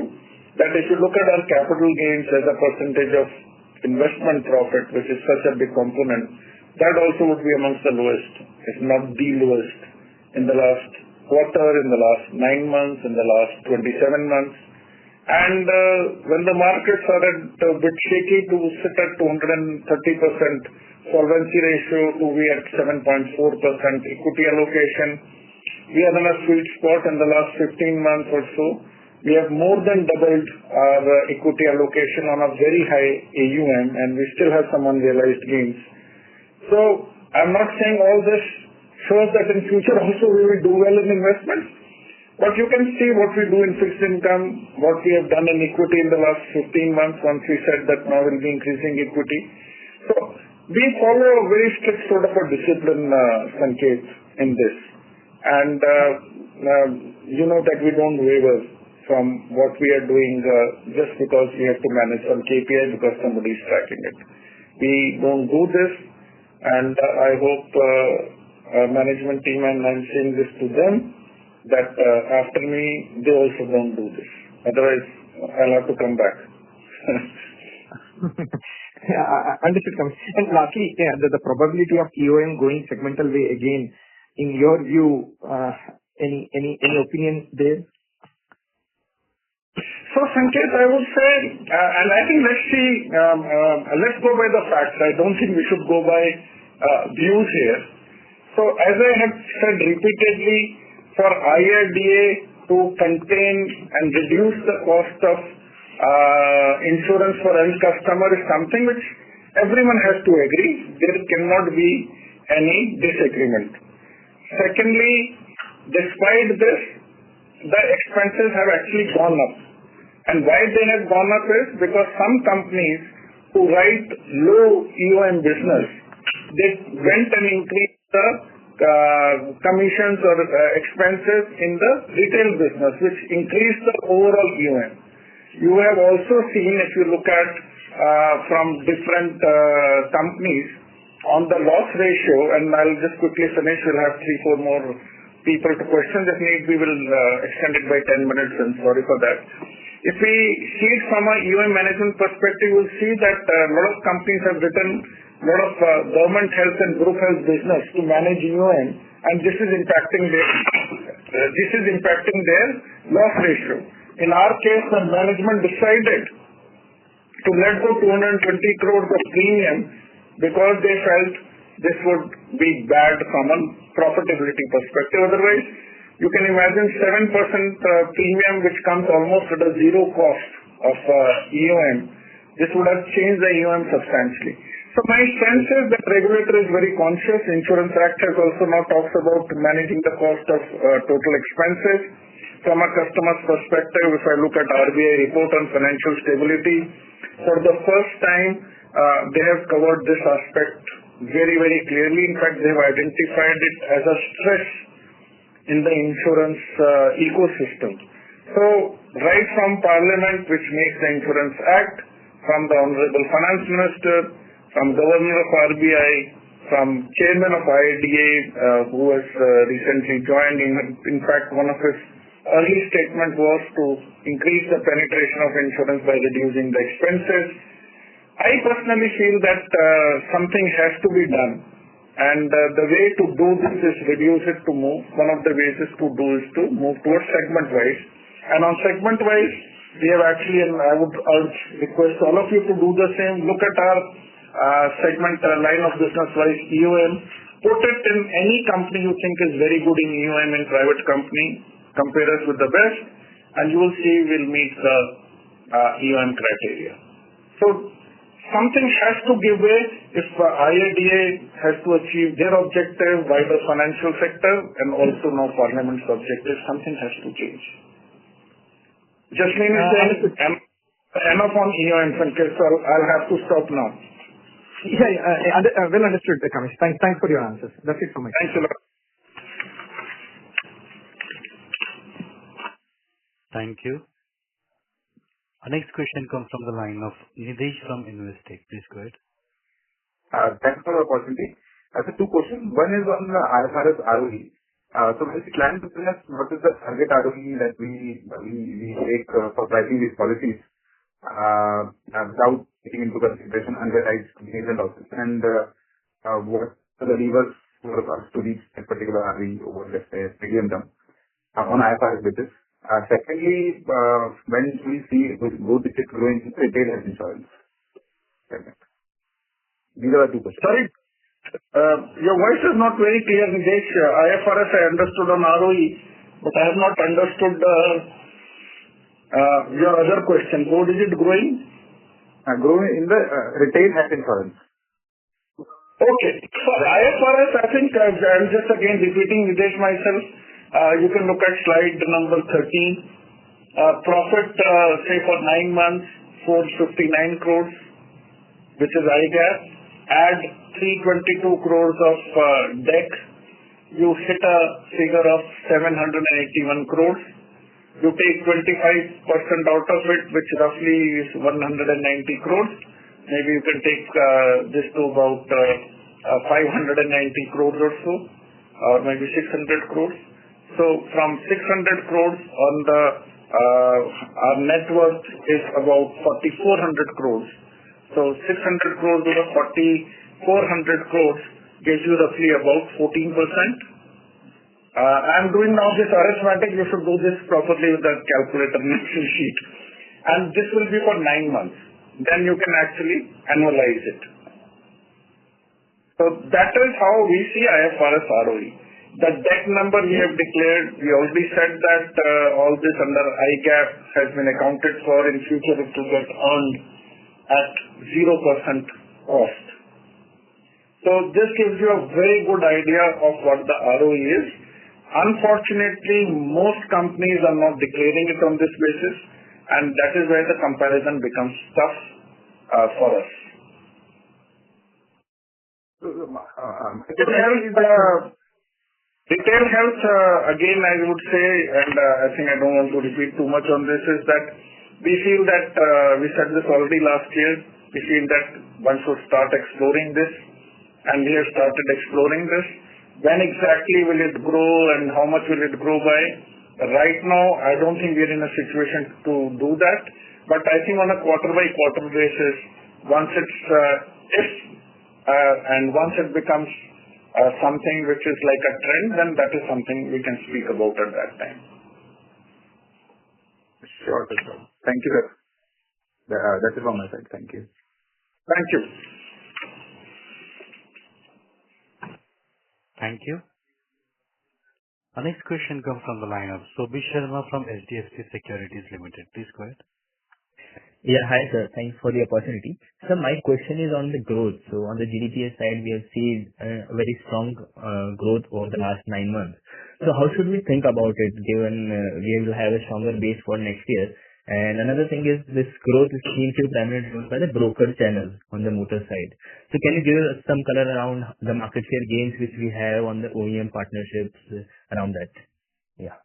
that if you look at our capital gains as a percentage of investment profit, which is such a big component, that also would be amongst the lowest, if not the lowest, in the last quarter, in the last 9 months, in the last 27 months. And when the markets are a bit shaky to sit at 230% solvency ratio, to be at 7.4% equity allocation, we are in a sweet spot in the last 15 months or so. We have more than doubled our equity allocation on a very high AUM and we still have some unrealized gains. So, I'm not saying all this shows that in future also we will do well in investments, but you can see what we do in fixed income, what we have done in equity in the last 15 months once we said that now we'll be increasing equity. So, we follow a very strict sort of a discipline, Sanket, in this. And you know that we don't waver from what we are doing just because we have to manage some KPI because somebody is tracking it. We don't do this and I hope management team, and I'm saying this to them, that after me, they also don't do this. Otherwise, I'll have to come back. Yeah, understood, Kamesh. And lastly, the probability of EOM going segmental way again, in your view, any opinion there? So, Sanket, I would say, and I think let's see, let's go by the facts. I don't think we should go by views here. So, as I have said repeatedly, for IRDA to contain and reduce the cost of insurance for end customer is something which everyone has to agree. There cannot be any disagreement. Secondly, despite this, the expenses have actually gone up. And why they have gone up is because some companies who write low EOM business, they went and increased the commissions or expenses in the retail business, which increased the overall EOM. You have also seen, if you look at from different companies, on the loss ratio, and I'll just quickly finish, we'll have 3-4 more people to question. If need, we will extend it by 10 minutes, and sorry for that. If we see it from a EOM management perspective, we'll see that a lot of companies have written a lot of government health and group health business to manage EOM, and this is impacting their loss ratio. In our case, the management decided to let go 220 crores of premium because they felt this would be bad from a profitability perspective. Otherwise, you can imagine 7% premium, which comes almost at a zero cost of EOM. This would have changed the EOM substantially. So my sense is that regulator is very conscious. Insurance Act has also now talks about managing the cost of total expenses. From a customer's perspective, if I look at RBI report on financial stability, for the first time, they have covered this aspect very, very clearly. In fact, they have identified it as a stress in the insurance ecosystem. So, right from Parliament, which makes the Insurance Act, from the Honorable Finance Minister, from Governor of RBI, from Chairman of IRDA, who has recently joined. In fact, one of his early statement was to increase the penetration of insurance by reducing the expenses. I personally feel that something has to be done. And the way to do this is reduce it to move. One of the ways is to move towards segment-wise. And on segment-wise, we have actually, and I would request all of you to do the same, look at our segment line of business-wise EOM, put it in any company you think is very good in EOM in private company, compare us with the best, and you will see we'll meet the EOM criteria. So something has to give way if IRDA has to achieve their objective by the financial sector and also now Parliament's objective. Something has to change. Jasleen is saying enough on EOM, Sanket, so I'll have to stop now. Yeah, well understood, Kamesh. Thanks for your answers. That's it from my side. Thanks a lot. Thank you. Our next question comes from the line of Nidesh from Investec. Please go ahead. Thanks for the opportunity. I have two questions. One is on the IFRS ROE. So when we plan to tell us what is the target ROE that we take for pricing these policies without taking into consideration unrealized gains and losses, and what are the levers for us to reach that particular ROE over, let's say, medium term on IFRS basis. Secondly, when we see Go Digit growing in retail health insurance segment. These are the two questions. Sorry, your voice is not very clear, Nidesh. IFRS I understood on ROE, but I have not understood your other question. Go Digit growing? Growing in the retail health insurance. Okay. For IFRS, I think I'm just again repeating Nidesh myself. You can look at slide number 13. Profit, say for 9 months, 459 crores, which is IGAP. Add 322 crores of DEC. You hit a figure of 781 crores. You take 25% out of it, which roughly is 190 crores. Maybe you can take this to about 590 crores or so, or maybe 600 crores. So from 600 crores on the our net worth is about 4,400 crores. So 600 crores over 4,400 crores gives you roughly about 14%. I'm doing now this arithmetic. You should do this properly with the calculator and Excel sheet. And this will be for 9 months. Then you can actually annualize it. So that is how we see IFRS ROE. The debt number we have declared, we already said that all this under IGAAP has been accounted for. In future it will get earned at 0% cost. So this gives you a very good idea of what the ROE is. Unfortunately, most companies are not declaring it on this basis, and that is where the comparison becomes tough for us. Retail health, again, I would say, and I think I don't want to repeat too much on this, is that we feel that, we said this already last year, we feel that one should start exploring this, and we have started exploring this. When exactly will it grow and how much will it grow by? Right now, I don't think we're in a situation to do that, but I think on a quarter-by-quarter basis, once once it becomes something which is like a trend, then that is something we can speak about at that time. Sure, sir. Thank you, sir. That is on my side. Thank you. Thank you. Thank you. Our next question comes from the line of Sobhi Sharma from HDFC Securities Limited. Please go ahead. Yeah, hi sir. Thanks for the opportunity. So my question is on the growth. So on the GDPI side, we have seen very strong growth over the last 9 months. So how should we think about it given we will have a stronger base for next year? And another thing is this growth is seen to be primarily driven by the broker channel on the motor side. So can you give us some color around the market share gains which we have on the OEM partnerships around that? Yeah.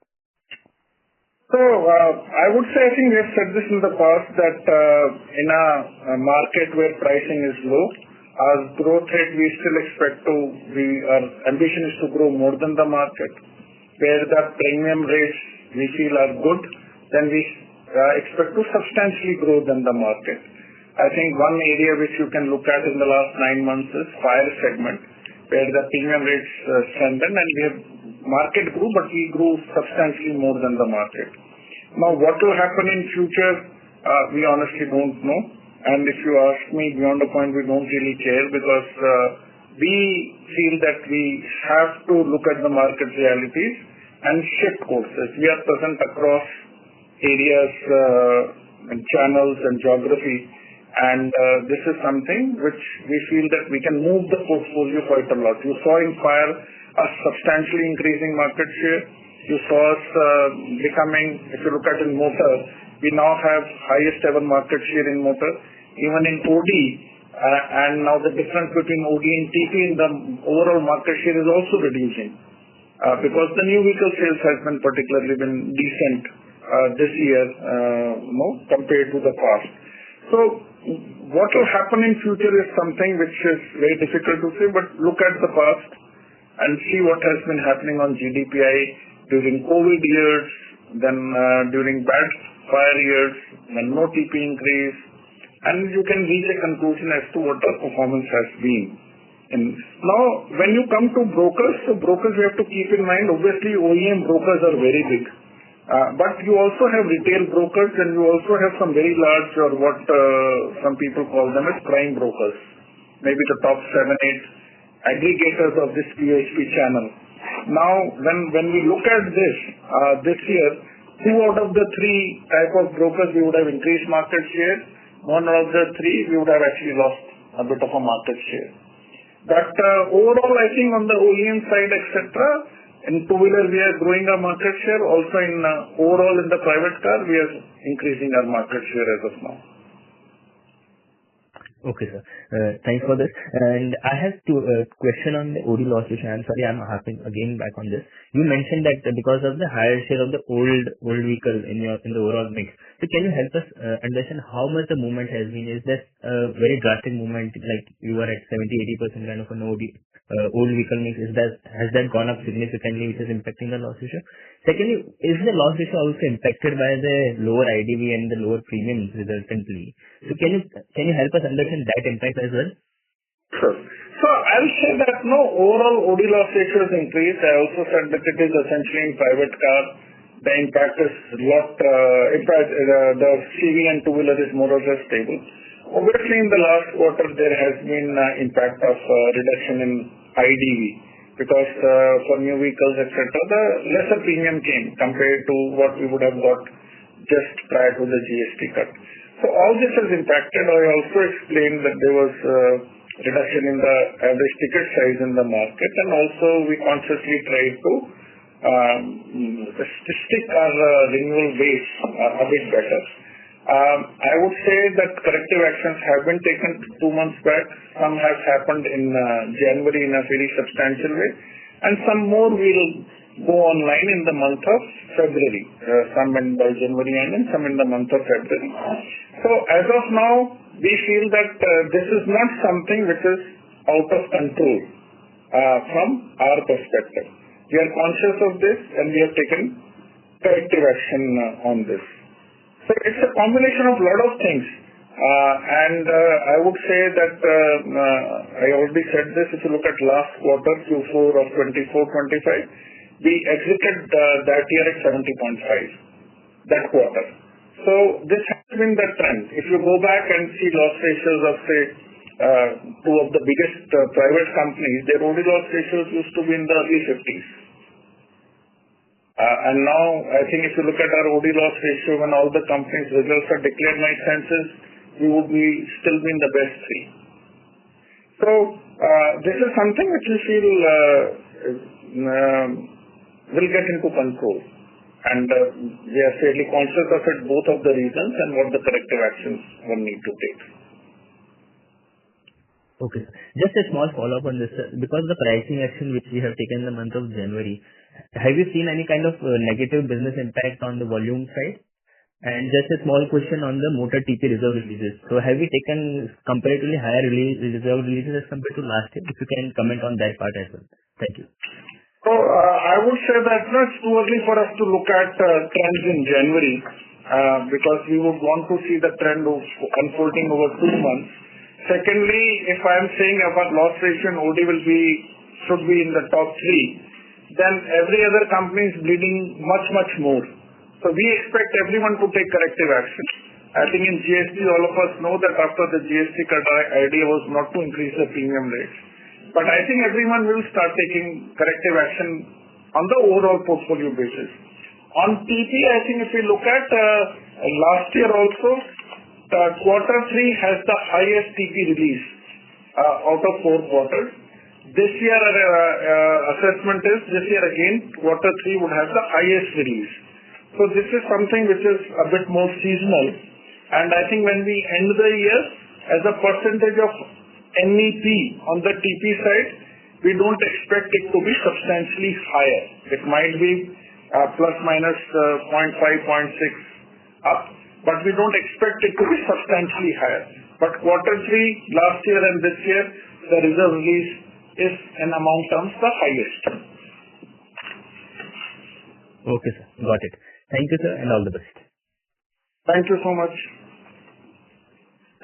So I would say, I think we have said this in the past, that in a market where pricing is low, our growth rate we still expect to be, our ambition is to grow more than the market. Where the premium rates we feel are good, then we expect to substantially grow than the market. I think one area which you can look at in the last 9 months is fire segment, where the premium rates strengthened and we have market grew, but we grew substantially more than the market. Now, what will happen in future, we honestly don't know. And if you ask me, beyond the point, we don't really care, because we feel that we have to look at the market realities and shift courses. We are present across areas and channels and geography, and this is something which we feel that we can move the portfolio quite a lot. You saw in fire a substantially increasing market share. You saw us becoming, if you look at in motor, we now have highest ever market share in motor. Even in OD, and now the difference between OD and TP in the overall market share is also reducing, because the new vehicle sales has been particularly decent this year, compared to the past. So what will happen in future is something which is very difficult to say, but look at the past and see what has been happening on GDPI during COVID years, then during bad fire years, when no TP increase, and you can reach a conclusion as to what the performance has been. And now, when you come to brokers, so brokers you have to keep in mind, obviously OEM brokers are very big. But you also have retail brokers, and you also have some very large, or what some people call them as prime brokers. Maybe the top 7, 8 aggregators of this PHP channel. Now, when we look at this year, 2 out of the 3 type of brokers we would have increased market share. 1 out of the 3 we would have actually lost a bit of a market share. But overall, I think on the OEM side, etc., in two-wheeler we are growing our market share. Also in overall in the private car, we are increasing our market share as of now. Okay, sir. Thanks for this. And I have question on the OD loss ratio. I'm sorry, I'm harping again back on this. You mentioned that because of the higher share of the old vehicle in the overall mix. So can you help us understand how much the movement has been? Is that a very drastic movement, like you are at 70-80% kind of an old vehicle mix? Has that gone up significantly, which is impacting the loss ratio? Secondly, is the loss ratio also impacted by the lower IDV and the lower premiums resultantly? So can you help us understand that impact as well? Sure. So I'll say that no overall OD loss ratio has increased. I also said that it is essentially in private car. The impact is the CV and two-wheeler is more or less stable. Obviously, in the last quarter, there has been impact of reduction in IDV because for new vehicles, etc., the lesser premium came compared to what we would have got just prior to the GST cut. So all this has impacted. I also explained that there was reduction in the average ticket size in the market, and also we consciously tried to stick our renewal base a bit better. I would say that corrective actions have been taken 2 months back. Some have happened in January in a very substantial way, and some more will go online in the month of February. Some in by January and some in the month of February. So as of now, we feel that this is not something which is out of control from our perspective. We are conscious of this and we have taken corrective action on this. So it's a combination of a lot of things. And I would say that I already said this, if you look at last quarter, Q4 of 24-25, we exited that year at 70.5, that quarter. So this has been the trend. If you go back and see loss ratios of, say, two of the biggest private companies, their OD loss ratios used to be in the early 50s. And now, I think if you look at our OD loss ratio, when all the companies' results are declared, my sense is we would still be in the best three. So this is something which we feel will get into control. And we are fairly conscious of it, both of the reasons and what the corrective actions one need to take. Okay. Just a small follow-up on this. Because the pricing action which we have taken in the month of January, have you seen any kind of negative business impact on the volume side? And just a small question on the motor TP reserve releases. So have you taken comparatively higher reserve releases as compared to last year? If you can comment on that part as well. Thank you. So I would say that it's too early for us to look at trends in January because we would want to see the trend of unfolding over 2 months. Secondly, if I am saying our loss ratio and OD should be in the top 3, then every other company is bleeding much, much more. So we expect everyone to take corrective action. I think in GST, all of us know that after the GST cut, our idea was not to increase the premium rates. But I think everyone will start taking corrective action on the overall portfolio basis. On TP, I think if we look at last year also, quarter 3 has the highest TP release out of 4 quarters. This year, assessment is this year again, quarter 3 would have the highest release. So this is something which is a bit more seasonal. And I think when we end the year, as a percentage of NEP on the TP side, we don't expect it to be substantially higher. It might be plus minus 0.5, 0.6 up, but we don't expect it to be substantially higher. But quarter 3 last year and this year, the reserve release is in amount terms the highest. Okay, sir. Got it. Thank you, sir, and all the best. Thank you so much.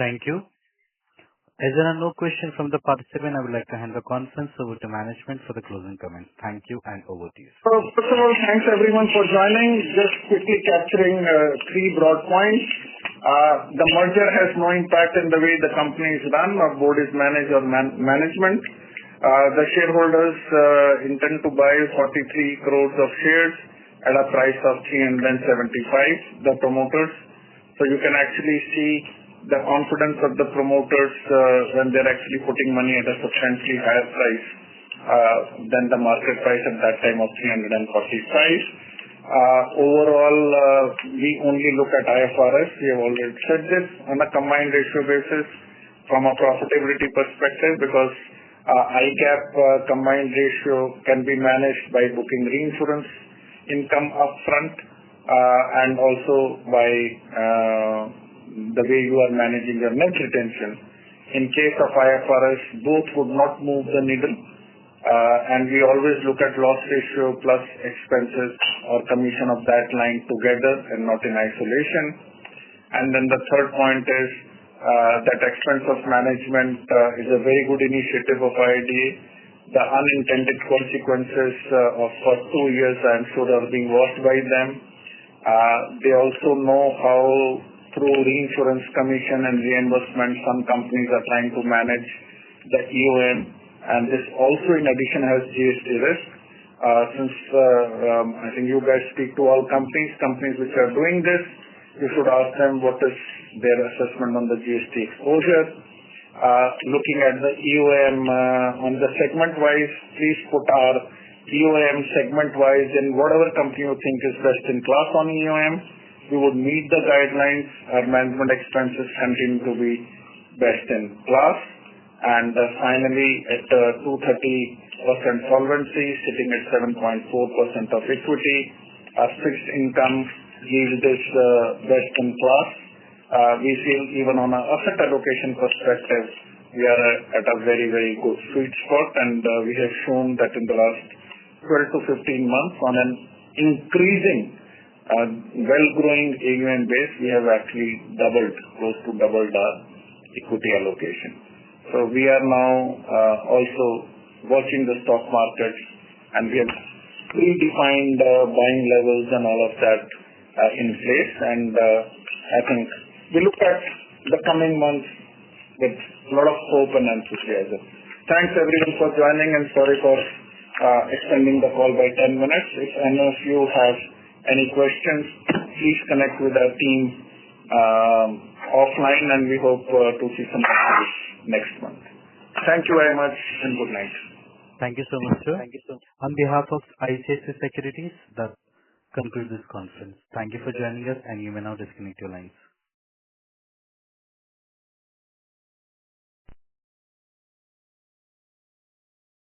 Thank you. As there are no questions from the participant, I would like to hand the conference over to management for the closing comments. Thank you, and over to you. So, first of all, thanks everyone for joining. Just quickly capturing 3 broad points. The merger has no impact in the way the company is run or board is managed or management. The shareholders intend to buy 43 crores of shares at a price of 375, the promoters. So you can actually see the confidence of the promoters when they're actually putting money at a substantially higher price than the market price at that time of 345. Overall, we only look at IFRS. We have already said this. On a combined ratio basis, from a profitability perspective because IGAP combined ratio can be managed by booking reinsurance income upfront and also by the way you are managing your net retention. In case of IFRS, both would not move the needle. And we always look at loss ratio plus expenses or commission of that line together and not in isolation. And then the third point is that expense of management is a very good initiative of IRDA. The unintended consequences of for 2 years, I'm sure, are being watched by them. They also know how through reinsurance commission and reimbursement, some companies are trying to manage the EOM. And this also in addition has GST risk. Since I think you guys speak to all companies which are doing this, you should ask them what is their assessment on the GST exposure. Looking at the EOM on the segment-wise, please put our EOM segment-wise in whatever company you think is best in class on EOM. We would meet the guidelines. Our management expenses continue to be best in class. And finally, at 230% solvency, sitting at 7.4% of equity, our fixed income yield is best in class. We feel even on an asset allocation perspective, we are at a very, very good sweet spot, and we have shown that in the last 12 to 15 months on an increasing, well-growing AUM base, we have actually close to doubled our equity allocation. So we are now also watching the stock markets, and we have predefined buying levels and all of that in place. And I think we look at the coming months with a lot of hope and enthusiasm. Thanks everyone for joining, and sorry for extending the call by 10 minutes. If any of you have any questions, please connect with our team offline, and we hope to see some of you next month. Thank you very much and good night. Thank you so much, sir. On behalf of ICICI Securities, that concludes this conference. Thank you for joining us, and you may now disconnect your lines.